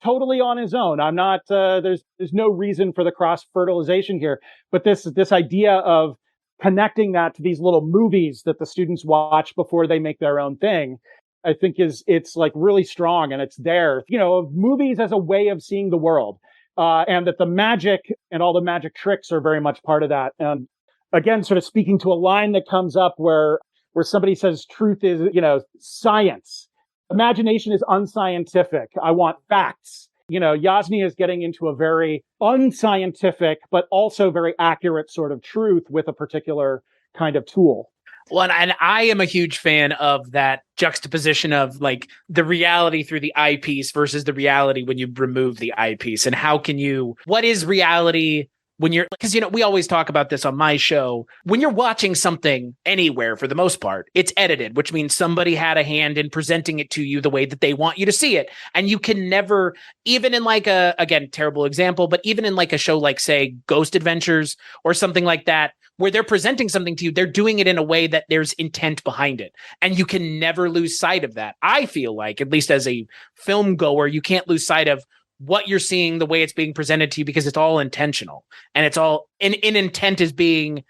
totally on his own. I'm not there's no reason for the cross fertilization here, but this idea of connecting that to these little movies that the students watch before they make their own thing, I think it's like really strong, and it's there, movies as a way of seeing the world. And that the magic and all the magic tricks are very much part of that. And again, sort of speaking to a line that comes up where somebody says truth is, science. Imagination is unscientific. I want facts. Yasny is getting into a very unscientific, but also very accurate sort of truth with a particular kind of tool. Well, and I am a huge fan of that juxtaposition of like the reality through the eyepiece versus the reality when you remove the eyepiece. And what is reality when you're, because, we always talk about this on my show. When you're watching something anywhere, for the most part, it's edited, which means somebody had a hand in presenting it to you the way that they want you to see it. And you can never, even in like again, terrible example, but even in like a show like, say, Ghost Adventures or something like that, where they're presenting something to you, they're doing it in a way that there's intent behind it. And you can never lose sight of that. I feel like, at least as a film goer, you can't lose sight of what you're seeing, the way it's being presented to you, because it's all intentional. And it's all in intent is being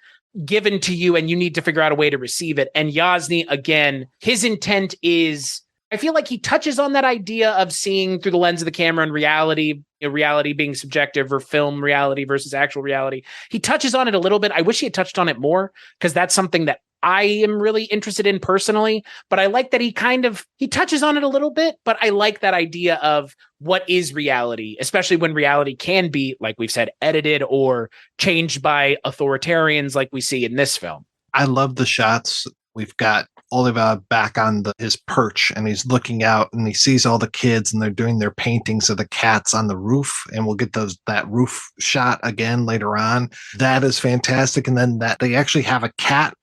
given to you, and you need to figure out a way to receive it. And Yasny, again, his intent is, I feel like he touches on that idea of seeing through the lens of the camera and reality, reality being subjective, or film reality versus actual reality. He touches on it a little bit. I wish he had touched on it more, because that's something that I am really interested in personally. But I like that he touches on it a little bit, but I like that idea of what is reality, especially when reality can be, like we've said, edited or changed by authoritarians like we see in this film. I love the shots. We've got Oliva back on his perch, and he's looking out, and he sees all the kids, and they're doing their paintings of the cats on the roof. And we'll get that roof shot again later on. That is fantastic. And then that they actually have a cat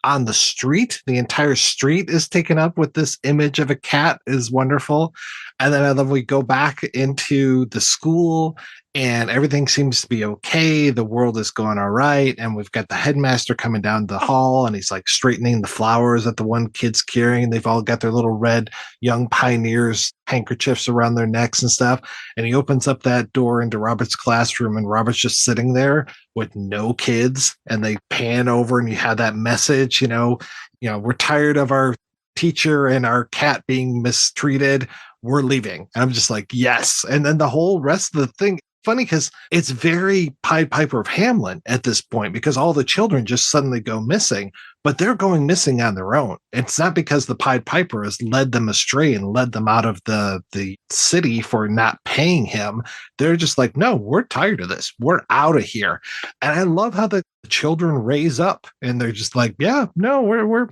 on the street. The entire street is taken up with this image of a cat is wonderful. And then I love we go back into the school, and everything seems to be okay. The world is going all right. And we've got the headmaster coming down the hall, and he's like straightening the flowers that the one kid's carrying. They've all got their little red young pioneers handkerchiefs around their necks and stuff. And he opens up that door into Robert's classroom, and Robert's just sitting there with no kids. And they pan over, and you have that message, we're tired of our teacher and our cat being mistreated. We're leaving. And I'm just like, yes. And then the whole rest of the thing, funny because it's very Pied Piper of Hamelin at this point, because all the children just suddenly go missing, but they're going missing on their own. It's not because the Pied Piper has led them astray and led them out of the city for not paying him. They're just like, no, we're tired of this. We're out of here. And I love how the children raise up, and they're just like, yeah, no, we're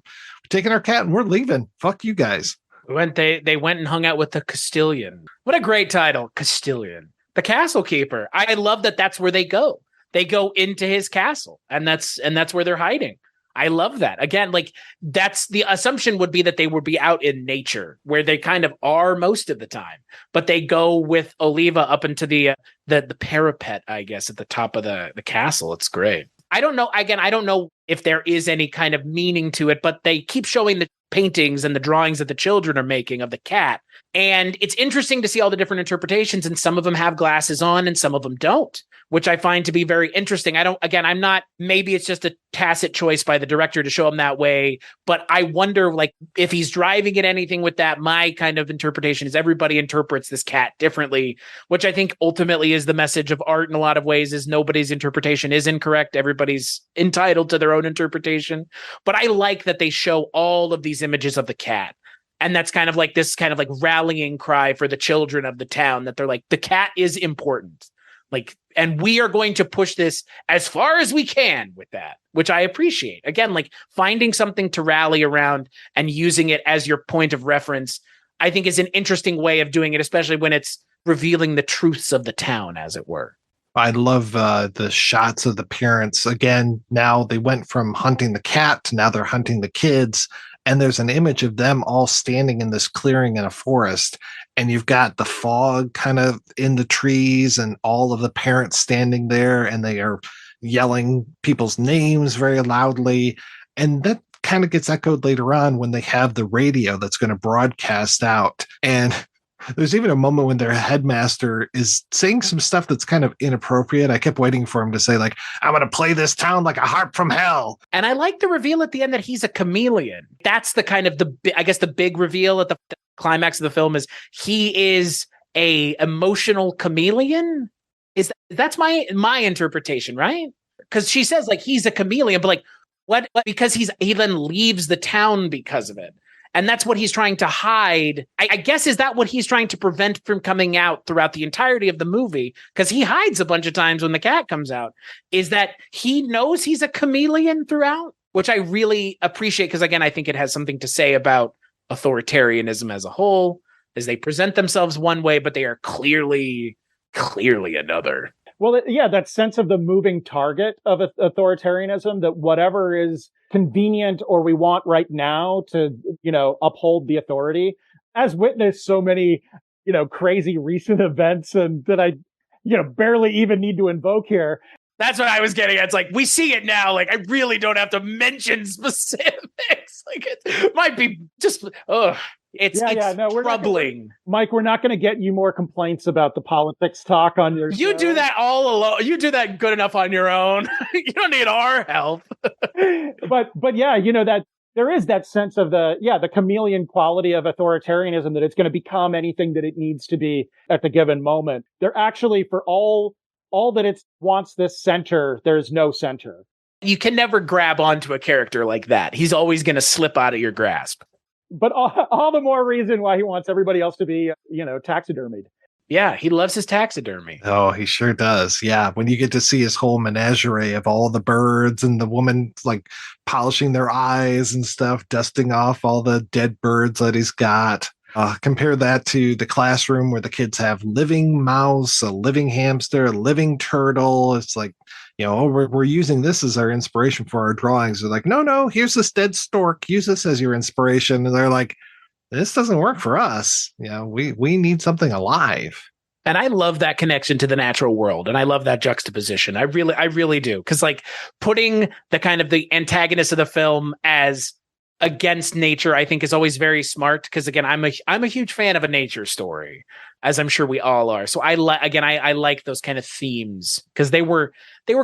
taking our cat and we're leaving. Fuck you guys. They went and hung out with the Castilian. What a great title, Castilian. The castle keeper. I love that that's where they go. They go into his castle, and that's where they're hiding. I love that. Again, like that's the assumption would be that they would be out in nature, where they kind of are most of the time. But they go with Oliva up into the parapet, I guess, at the top of the castle. It's great. I don't know. Again, I don't know if there is any kind of meaning to it, but they keep showing the paintings and the drawings that the children are making of the cat. And it's interesting to see all the different interpretations, and some of them have glasses on and some of them don't, which I find to be very interesting. Maybe it's just a tacit choice by the director to show him that way, but I wonder like if he's driving at anything with that. My kind of interpretation is everybody interprets this cat differently, which I think ultimately is the message of art in a lot of ways, is nobody's interpretation is incorrect. Everybody's entitled to their own interpretation. But I like that they show all of these images of the cat. And that's kind of like this kind of like rallying cry for the children of the town, that they're like, the cat is important. Like, and we are going to push this as far as we can with that, which I appreciate. Again, like finding something to rally around and using it as your point of reference, I think is an interesting way of doing it, especially when it's revealing the truths of the town, as it were. I love the shots of the parents. Again, now they went from hunting the cat to now they're hunting the kids. And there's an image of them all standing in this clearing in a forest. And you've got the fog kind of in the trees and all of the parents standing there, and they are yelling people's names very loudly. And that kind of gets echoed later on when they have the radio that's going to broadcast out. And There's even a moment when their headmaster is saying some stuff that's kind of inappropriate. I kept waiting for him to say, like, I'm going to play this town like a harp from hell. And I like the reveal at the end that he's a chameleon. That's the kind of the big reveal at the climax of the film is he is a emotional chameleon. That's my interpretation, right? Because she says like he's a chameleon, but like what? Because he then leaves the town because of it. And that's what he's trying to hide. I guess, is that what he's trying to prevent from coming out throughout the entirety of the movie? Because he hides a bunch of times when the cat comes out. Is that he knows he's a chameleon throughout? Which I really appreciate, because again, I think it has something to say about authoritarianism as a whole, as they present themselves one way, but they are clearly another. Well, that sense of the moving target of authoritarianism, that whatever is convenient or we want right now to, uphold the authority, as witnessed so many, crazy recent events and that I, barely even need to invoke here. That's what I was getting at. It's like, we see it now. Like, I really don't have to mention specifics. Like, it might be just, it's troubling. Mike, we're not going to get you more complaints about the politics talk on your You show. do that all alone. You do that good enough on your own. You don't need our help. but yeah, that there is that sense of the chameleon quality of authoritarianism, that it's going to become anything that it needs to be at the given moment. They're actually, for all that it wants this center, there's no center. You can never grab onto a character like that. He's always going to slip out of your grasp. But all the more reason why he wants everybody else to be, taxidermied. Yeah, he loves his taxidermy. Oh, he sure does. Yeah, when you get to see his whole menagerie of all the birds and the woman like polishing their eyes and stuff, dusting off all the dead birds that he's got. Compare that to the classroom where the kids have living mouse, a living hamster, a living turtle. It's like, we're using this as our inspiration for our drawings. They're like, no, here's this dead stork. Use this as your inspiration. And they're like, this doesn't work for us. We need something alive. And I love that connection to the natural world. And I love that juxtaposition. I really do. Because like putting the kind of the antagonist of the film as against nature, I think is always very smart. Because again, I'm a huge fan of a nature story, as I'm sure we all are. So I like those kind of themes, because they were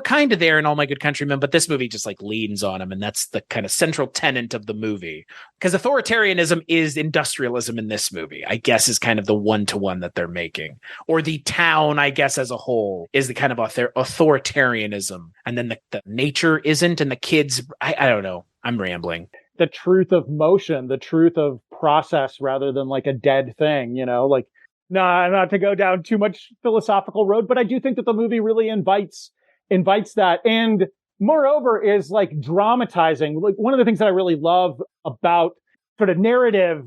kind of there in All My Good Countrymen, but this movie just like leans on them, and that's the kind of central tenet of the movie. Because authoritarianism is industrialism in this movie, I guess, is kind of the one-to-one that they're making, or the town, I guess, as a whole is the kind of authoritarianism, and then the nature isn't, and the kids, I don't know, I'm rambling. The truth of motion, the truth of process, rather than like a dead thing, not to go down too much philosophical road, but I do think that the movie really invites that. And moreover is like dramatizing. Like one of the things that I really love about sort of narrative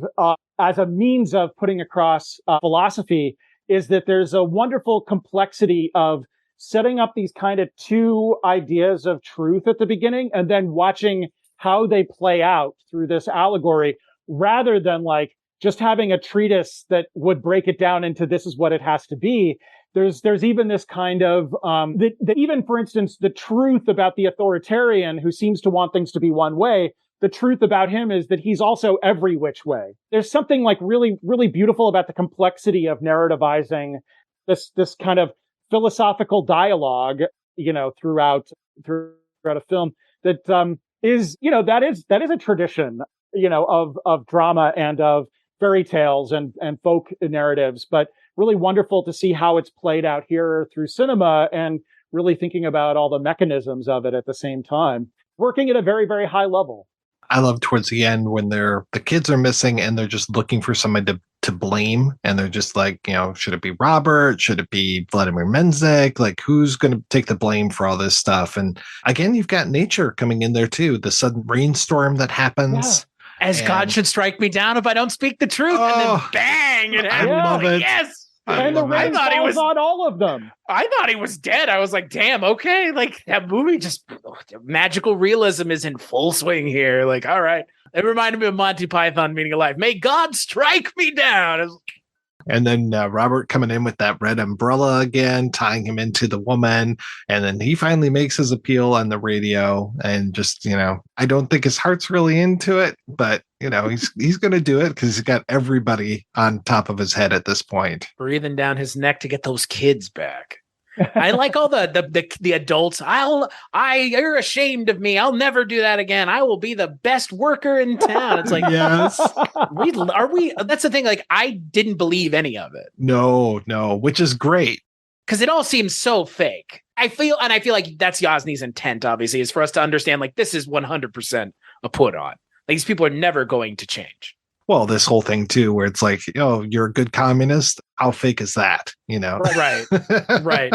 as a means of putting across philosophy is that there's a wonderful complexity of setting up these kind of two ideas of truth at the beginning and then watching how they play out through this allegory, rather than like just having a treatise that would break it down into this is what it has to be. There's even this kind of, that even, for instance, the truth about the authoritarian who seems to want things to be one way, the truth about him is that he's also every which way. There's something like really, really beautiful about the complexity of narrativizing this kind of philosophical dialogue, throughout a film that, is that is a tradition, of drama and of fairy tales and folk narratives, but really wonderful to see how it's played out here through cinema and really thinking about all the mechanisms of it at the same time, working at a very, very high level. I love towards the end when the kids are missing and they're just looking for somebody to blame. And they're just like, should it be Robert? Should it be Vladimir Menzek? Like, who's going to take the blame for all this stuff? And again, you've got nature coming in there too. The sudden rainstorm that happens. Yeah. As God should strike me down if I don't speak the truth. And then bang, it happens. I love it. Yes. And the rain falls on all of them. I thought he was dead. I was like, damn, okay. Like that movie magical realism is in full swing here. Like, all right. It reminded me of Monty Python Meaning of Life. May God strike me down. And then Robert coming in with that red umbrella again, tying him into the woman. And then he finally makes his appeal on the radio. And just, I don't think his heart's really into it, but, he's going to do it because he's got everybody on top of his head at this point. Breathing down his neck to get those kids back. I like all the adults. You're ashamed of me. I'll never do that again. I will be the best worker in town. It's like, yes. That's the thing. Like, I didn't believe any of it. No, which is great. Because it all seems so fake. I feel like that's Yasny's intent, obviously, is for us to understand, like, this is 100% a put on. Like, these people are never going to change. Well, this whole thing too, where it's like, you're a good communist. How fake is that? Right.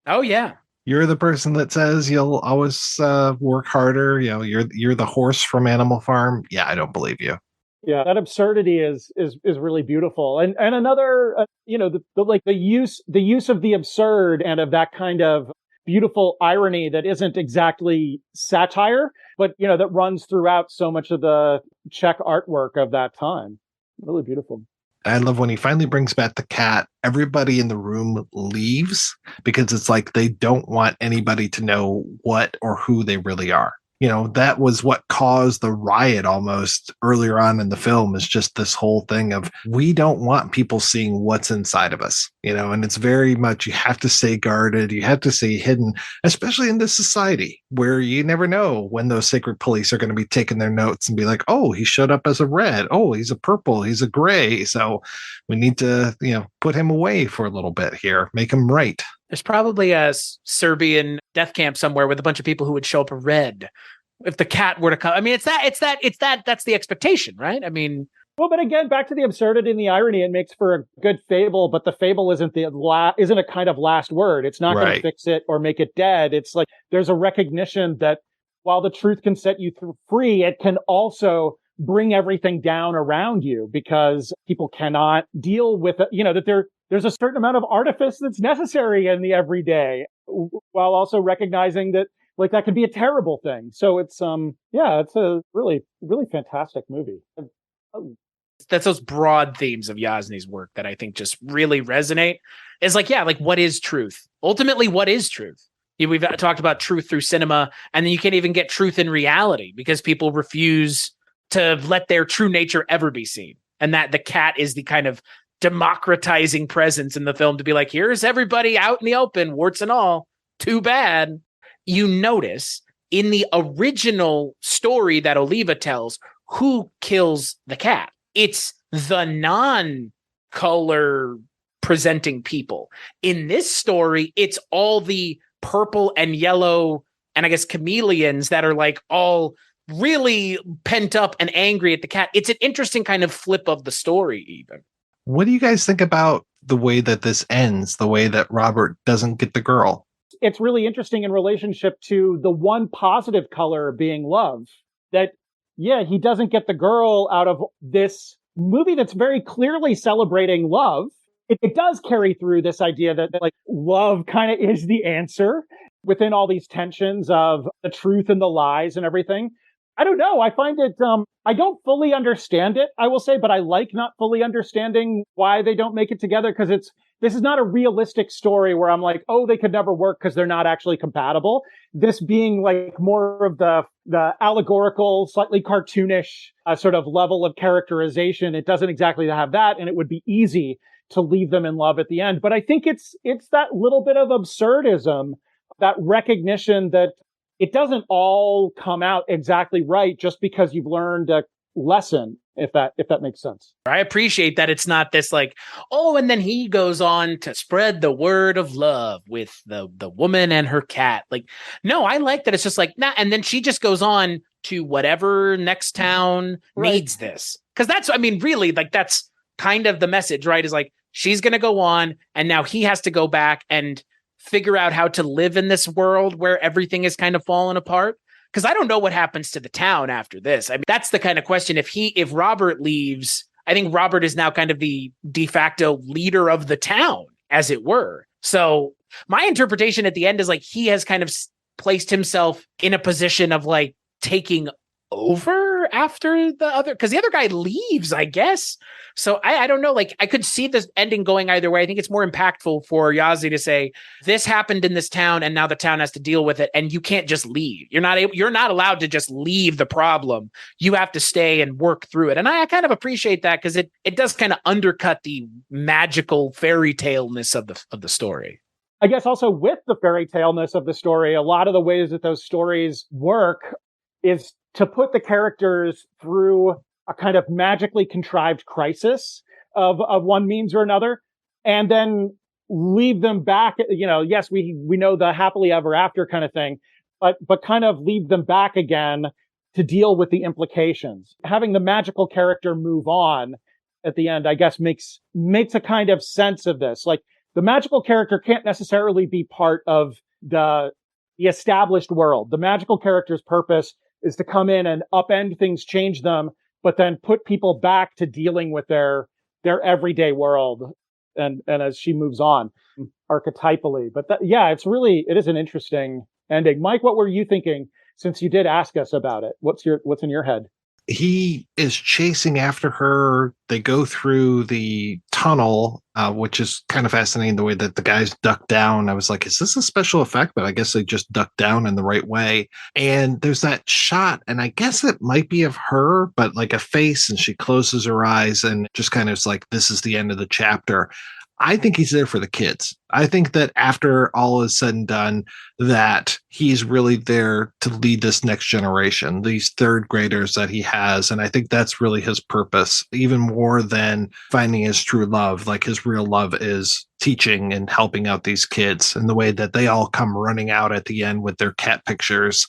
Oh yeah. You're the person that says you'll always work harder. You're the horse from Animal Farm. Yeah, I don't believe you. Yeah, that absurdity is really beautiful. And another, the use of the absurd and of that kind of beautiful irony that isn't exactly satire, but that runs throughout so much of the Czech artwork of that time. Really beautiful. I love when he finally brings back the cat, everybody in the room leaves because it's like they don't want anybody to know what or who they really are. That was what caused the riot almost earlier on in the film, is just this whole thing of, we don't want people seeing what's inside of us, and it's very much, you have to stay guarded. You have to stay hidden, especially in this society where you never know when those secret police are going to be taking their notes and be like, oh, he showed up as a red. Oh, he's a purple. He's a gray. So we need to, put him away for a little bit here, make him right. There's probably a Serbian death camp somewhere with a bunch of people who would show up a red if the cat were to come. I mean, that's the expectation, right? I mean, well, but again, back to the absurdity and the irony, it makes for a good fable, but the fable isn't a kind of last word. It's not going to fix it or make it dead. It's like, there's a recognition that while the truth can set you free, it can also bring everything down around you, because people cannot deal with it. That there's a certain amount of artifice that's necessary in the everyday, while also recognizing that, like, that could be a terrible thing. So it's it's a really, really fantastic movie. That's those broad themes of Yasny's work that I think just really resonate. Is like, what is truth? Ultimately, what is truth? We've talked about truth through cinema, and then you can't even get truth in reality because people refuse to let their true nature ever be seen. And that the cat is the kind of democratizing presence in the film to be like, here's everybody out in the open, warts and all. Too bad. You notice in the original story that Oliva tells, who kills the cat? It's the non-color presenting people. In this story, it's all the purple and yellow and I guess chameleons that are like all really pent up and angry at the cat. It's an interesting kind of flip of the story even. What do you guys think about the way that this ends, the way that Robert doesn't get the girl? It's really interesting in relationship to the one positive color being love. That, he doesn't get the girl out of this movie that's very clearly celebrating love. It does carry through this idea that like love kind of is the answer within all these tensions of the truth and the lies and everything. I don't know. I find it, I don't fully understand it, I will say, but I like not fully understanding why they don't make it together, because this is not a realistic story where I'm like, oh, they could never work because they're not actually compatible. This being like more of the allegorical, slightly cartoonish sort of level of characterization. It doesn't exactly have that, and it would be easy to leave them in love at the end. But I think it's that little bit of absurdism, that recognition that it doesn't all come out exactly right just because you've learned a lesson, if that makes sense. I appreciate that it's not this like, oh, and then he goes on to spread the word of love with the woman and her cat. Like, no, I like that it's just like, nah, and then she just goes on to whatever next town needs this. Because that's, I mean, really, like, that's kind of the message, right? Is like, she's going to go on, and now he has to go back and figure out how to live in this world where everything is kind of falling apart. Because I don't know what happens to the town after this. I mean, that's the kind of question. If Robert leaves, I think Robert is now kind of the de facto leader of the town, as it were. So my interpretation at the end is like he has kind of placed himself in a position of like taking over after the other, because the other guy leaves, I guess. So I don't know. Like, I could see this ending going either way. I think it's more impactful for Jansy to say, this happened in this town, and now the town has to deal with it, and you can't just leave. You're not allowed to just leave the problem. You have to stay and work through it. And I kind of appreciate that, because it does kind of undercut the magical fairy tale-ness of the story. I guess also with the fairy tale-ness of the story, a lot of the ways that those stories work is to put the characters through a kind of magically contrived crisis of one means or another, and then leave them back. Yes, we know the happily ever after kind of thing, but kind of leave them back again to deal with the implications. Having the magical character move on at the end, I guess, makes a kind of sense of this. Like, the magical character can't necessarily be part of the established world. The magical character's purpose is to come in and upend things, change them, but then put people back to dealing with their everyday world. And as she moves on archetypally, but it is an interesting ending. Mike, what were you thinking, since you did ask us about it? What's in your head? He is chasing after her. They go through the tunnel, which is kind of fascinating, the way that the guys duck down. I was like, is this a special effect? But I guess they just duck down in the right way. And there's that shot, and I guess it might be of her, but like a face, and she closes her eyes and just kind of is like, this is the end of the chapter. I think he's there for the kids. I think that after all is said and done, that he's really there to lead this next generation, these third graders that he has. And I think that's really his purpose, even more than finding his true love. Like, his real love is teaching and helping out these kids, and the way that they all come running out at the end with their cat pictures.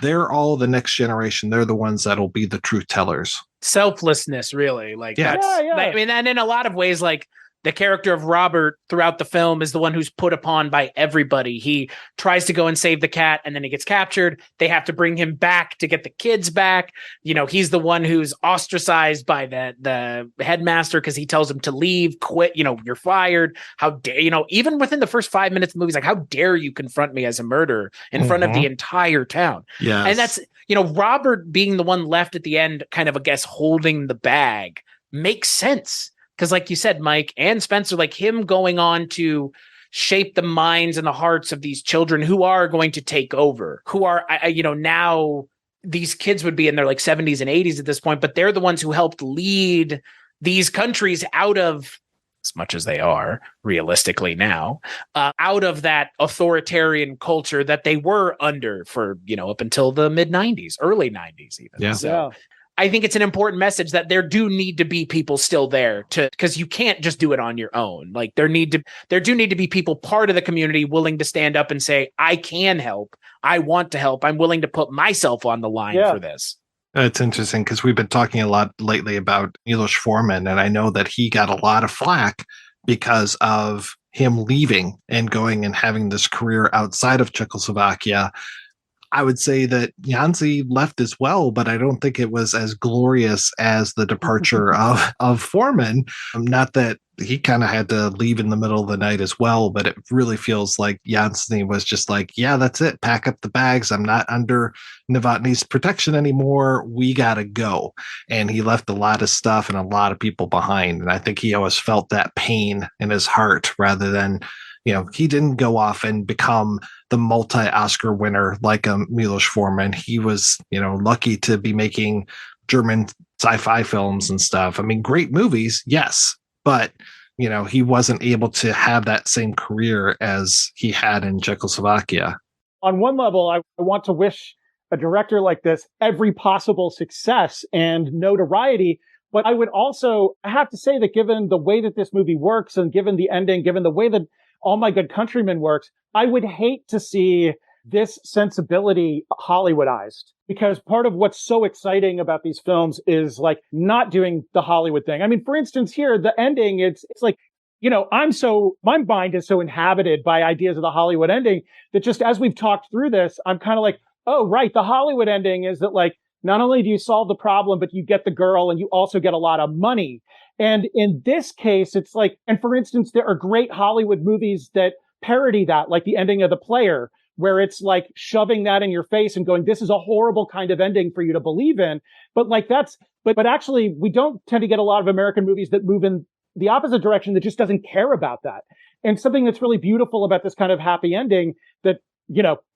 They're all the next generation. They're the ones that'll be the truth tellers. Selflessness, really. Like, Yeah. I mean, and in a lot of ways, like, the character of Robert throughout the film is the one who's put upon by everybody. He tries to go and save the cat, and then he gets captured. They have to bring him back to get the kids back. He's the one who's ostracized by the headmaster, because he tells him to leave, quit, you're fired. How dare, even within the first 5 minutes of the movie, he's like, how dare you confront me as a murderer in front of the entire town? Yes. And that's, Robert being the one left at the end, kind of, I guess, holding the bag, makes sense. Because like you said, Mike and Spencer, like, him going on to shape the minds and the hearts of these children who are going to take over, who are, now these kids would be in their like 70s and 80s at this point, but they're the ones who helped lead these countries out of, as much as they are realistically now, out of that authoritarian culture that they were under for, up until the mid 90s, early 90s even. Yeah. So, I think it's an important message that there do need to be people still there because you can't just do it on your own. Like, there do need to be people part of the community willing to stand up and say, I can help. I want to help. I'm willing to put myself on the line for this. It's interesting, because we've been talking a lot lately about Milos Forman, and I know that he got a lot of flack because of him leaving and going and having this career outside of Czechoslovakia. I would say that Jansy left as well, but I don't think it was as glorious as the departure of Foreman. Not that he kind of had to leave in the middle of the night as well, but it really feels like Jansy was just like, yeah, that's it. Pack up the bags. I'm not under Novotny's protection anymore. We got to go. And he left a lot of stuff and a lot of people behind. And I think he always felt that pain in his heart, rather than, he didn't go off and become the multi-Oscar winner like Milos Forman. He was, lucky to be making German sci-fi films and stuff. I mean, great movies, yes, but, he wasn't able to have that same career as he had in Czechoslovakia. On one level, I want to wish a director like this every possible success and notoriety. But I would also have to say that given the way that this movie works, and given the ending, given the way that All My Good Countrymen works, I would hate to see this sensibility Hollywoodized, because part of what's so exciting about these films is like not doing the Hollywood thing. I mean, for instance, here, the ending, it's like, my mind is so inhabited by ideas of the Hollywood ending that just as we've talked through this, I'm kind of like, oh, right. The Hollywood ending is that, like, not only do you solve the problem, but you get the girl and you also get a lot of money. And in this case, it's like, and for instance, there are great Hollywood movies that parody that, like the ending of The Player, where it's like shoving that in your face and going, this is a horrible kind of ending for you to believe in. But like but actually we don't tend to get a lot of American movies that move in the opposite direction that just doesn't care about that. And something that's really beautiful about this kind of happy ending that,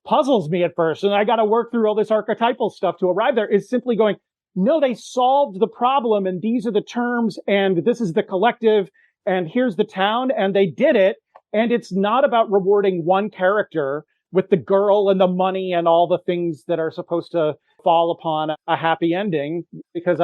puzzles me at first, and I got to work through all this archetypal stuff to arrive there, is simply going, no, they solved the problem, and these are the terms, and this is the collective, and here's the town, and they did it. And it's not about rewarding one character with the girl and the money and all the things that are supposed to fall upon a happy ending, because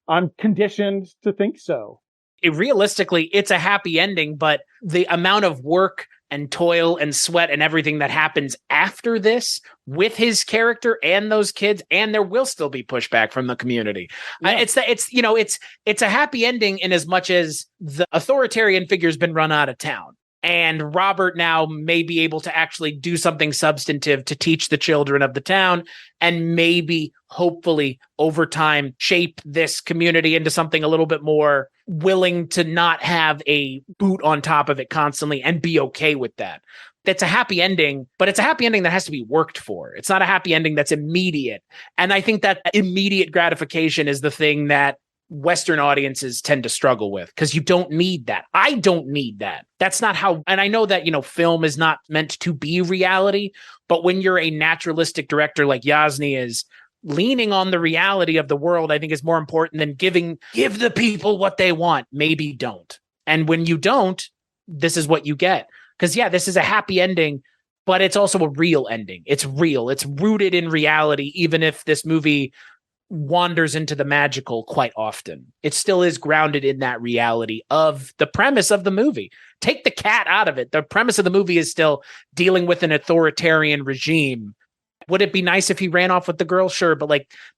I'm conditioned to think so. Realistically, it's a happy ending, but the amount of work and toil and sweat and everything that happens after this with his character and those kids, and there will still be pushback from the community. Yeah. It's a happy ending in as much as the authoritarian figure's been run out of town. And Robert now may be able to actually do something substantive to teach the children of the town, and maybe, hopefully, over time, shape this community into something a little bit more willing to not have a boot on top of it constantly and be okay with that. That's a happy ending, but it's a happy ending that has to be worked for. It's not a happy ending that's immediate. And I think that immediate gratification is the thing that Western audiences tend to struggle with, because you don't need that. I don't need that. That's not how, and I know that, film is not meant to be reality, but when you're a naturalistic director like Jansy is, leaning on the reality of the world, I think, is more important than give the people what they want. Maybe don't. And when you don't, this is what you get. Because this is a happy ending, but it's also a real ending. It's real. It's rooted in reality, even if this movie wanders into the magical quite often. It still is grounded in that reality of the premise of the movie. Take the cat out of it. The premise of the movie is still dealing with an authoritarian regime. Would it be nice if he ran off with the girl? Sure, but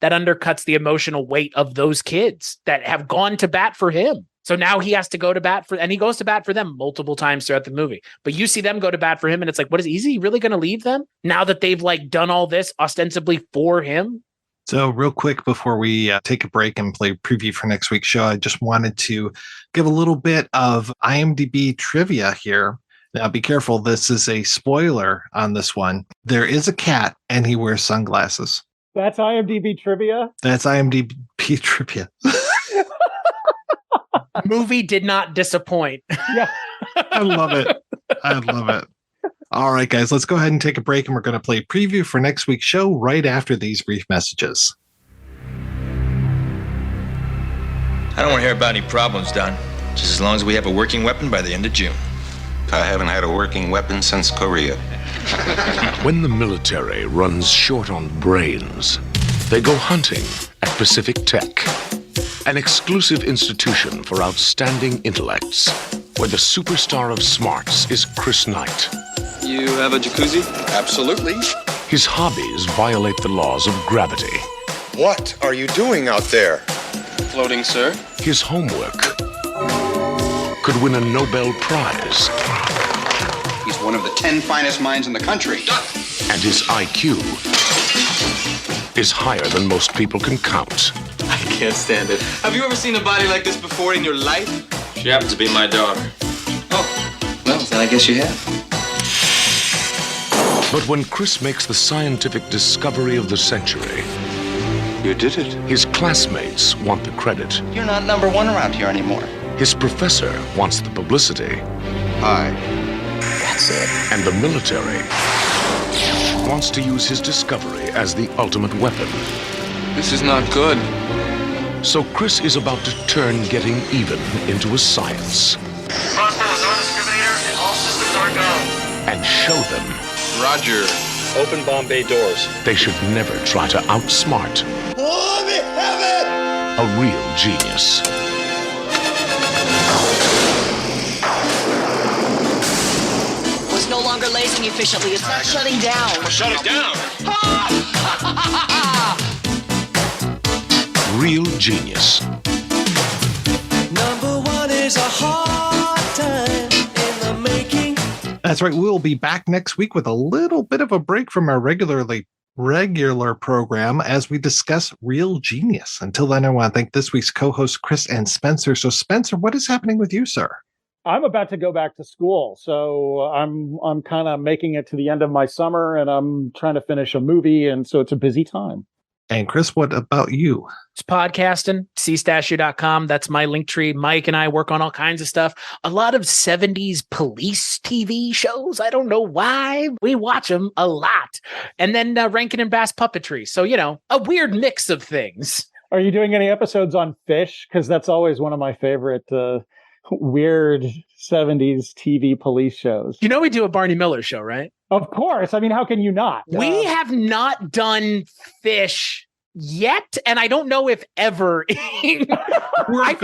that undercuts the emotional weight of those kids that have gone to bat for him. So now he has to go to bat and he goes to bat for them multiple times throughout the movie. But you see them go to bat for him, and it's like, is he really going to leave them now that they've done all this ostensibly for him? So real quick before we take a break and play preview for next week's show, I just wanted to give a little bit of IMDb trivia here. Now, be careful. This is a spoiler on this one. There is a cat, and he wears sunglasses. That's IMDb trivia? That's IMDb trivia. Movie did not disappoint. Yeah. I love it. I love it. All right, guys, let's go ahead and take a break, and we're going to play a preview for next week's show right after these brief messages. I don't want to hear about any problems, Don. Just as long as we have a working weapon by the end of June. I haven't had a working weapon since Korea. When the military runs short on brains, they go hunting at Pacific Tech, an exclusive institution for outstanding intellects, where the superstar of smarts is Chris Knight. You have a jacuzzi? Absolutely. His hobbies violate the laws of gravity. What are you doing out there? Floating, sir. His homework could win a Nobel Prize. He's one of the 10 finest minds in the country. And his IQ is higher than most people can count. I can't stand it. Have you ever seen a body like this before in your life? She happens to be my daughter. Oh, well, then I guess you have. But when Chris makes the scientific discovery of the century, You did it. his classmates want the credit. You're not number one around here anymore. His professor wants the publicity. Hi. That's it. And the military wants to use his discovery as the ultimate weapon. This is not good. So Chris is about to turn getting even into a science. And show them Roger. Open Bombay doors. they should never try to outsmart a real genius. Was no longer lasing efficiently. It's not shutting down. Shut it down. Real genius. Number one is a hard time in the making. That's right. We'll be back next week with a little bit of a break from our regular program as we discuss Real Genius. Until then, I want to thank this week's co-hosts, Chris and Spencer. So, Spencer, what is happening with you, sir? I'm about to go back to school, so I'm kind of making it to the end of my summer, and I'm trying to finish a movie, and so it's a busy time. And Chris, what about you? It's podcasting, cstachiw.com. That's my link tree. Mike and I work on all kinds of stuff. A lot of 70s police TV shows. I don't know why. We watch them a lot. And then Rankin and Bass puppetry. So, a weird mix of things. Are you doing any episodes on fish? Because that's always one of my favorite weird 70s TV police shows. We do a Barney Miller show, right? Of course. I mean, how can you not? We have not done fish yet, and I don't know if ever. I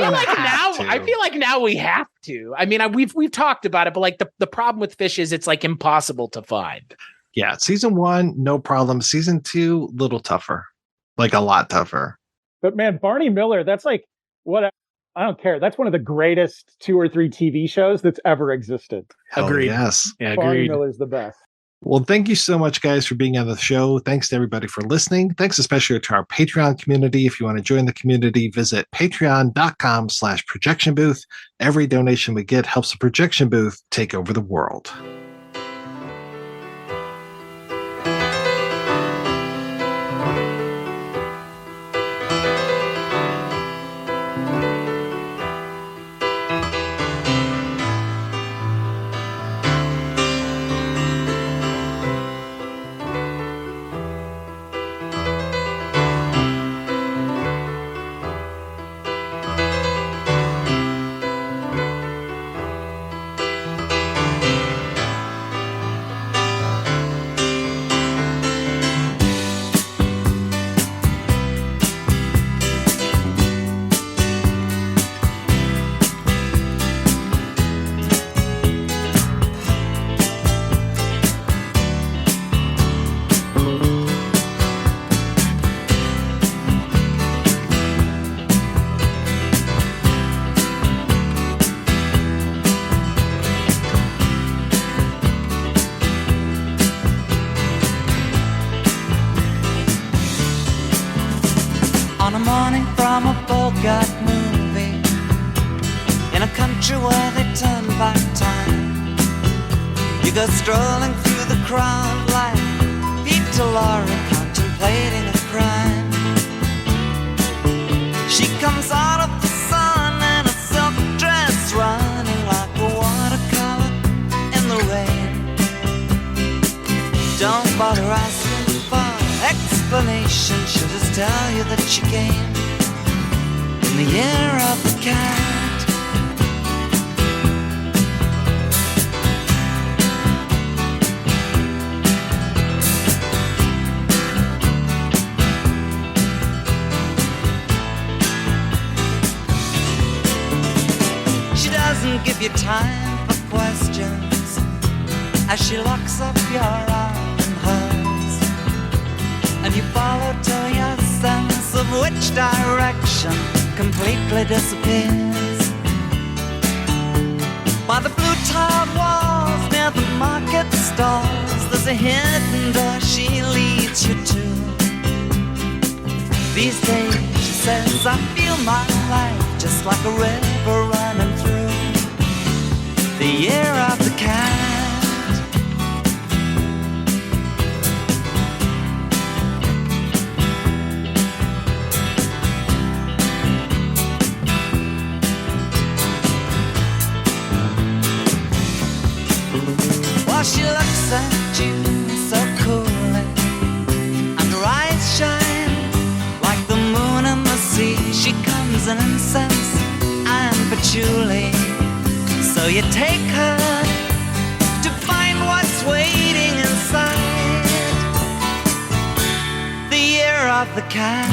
feel like now we have to. I mean, we've talked about it, but like the problem with fish is it's like impossible to find. Yeah, season 1, no problem. Season 2, little tougher, like a lot tougher. But man, Barney Miller, that's like what. I don't care. That's one of the greatest 2 or 3 TV shows that's ever existed. Agreed. Oh, yes. Yeah, Barney agreed. Miller's the best. Well, thank you so much, guys, for being on the show. Thanks to everybody for listening. Thanks especially to our Patreon community. If you want to join the community, visit patreon.com/projection booth. Every donation we get helps the projection booth take over the world. On a morning from a Bogart movie, in a country where they turn back time, you go strolling through the crowd like Peter Lorre contemplating a crime. She comes out of the sun in a silk dress, running like a watercolor in the rain. Don't bother asking for explanation, she'll just tell you that she came in the year of the cat. She doesn't give you time for questions as she locks up your arm in hers, and you follow till your sense of which direction completely disappears. By the blue tiled walls near the market stalls, there's a hidden door she leads you to. These days, she says, I feel my life just like a river running through the year of the cat. While she looks at you so coolly, and her eyes shine like the moon and the sea. She comes in incense and patchouli, so you take her to find what's waiting inside the year of the cat.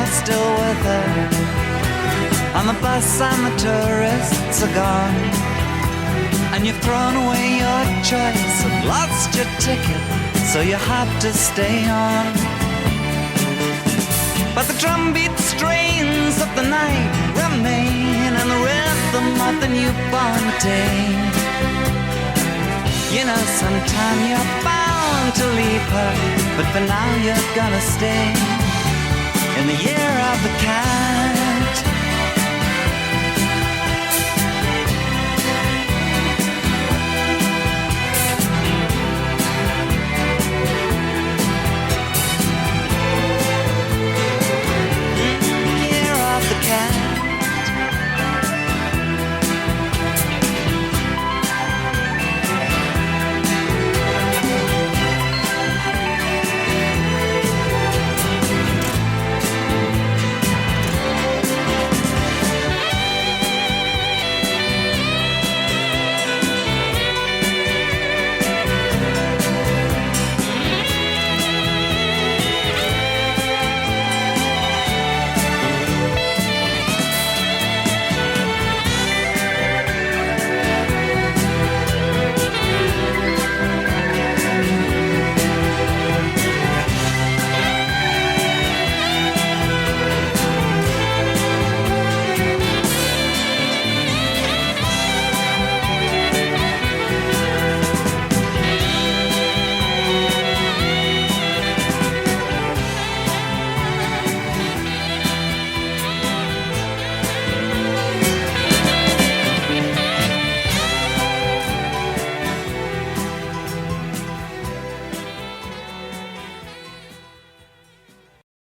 you're still with her. And the bus and the tourists are gone. And you've thrown away your choice and lost your ticket, so you have to stay on. But the drumbeat strains of the night remain, and the rhythm of the newborn day. You know, sometime you're bound to leave her, but for now you're gonna stay in the year of the cat.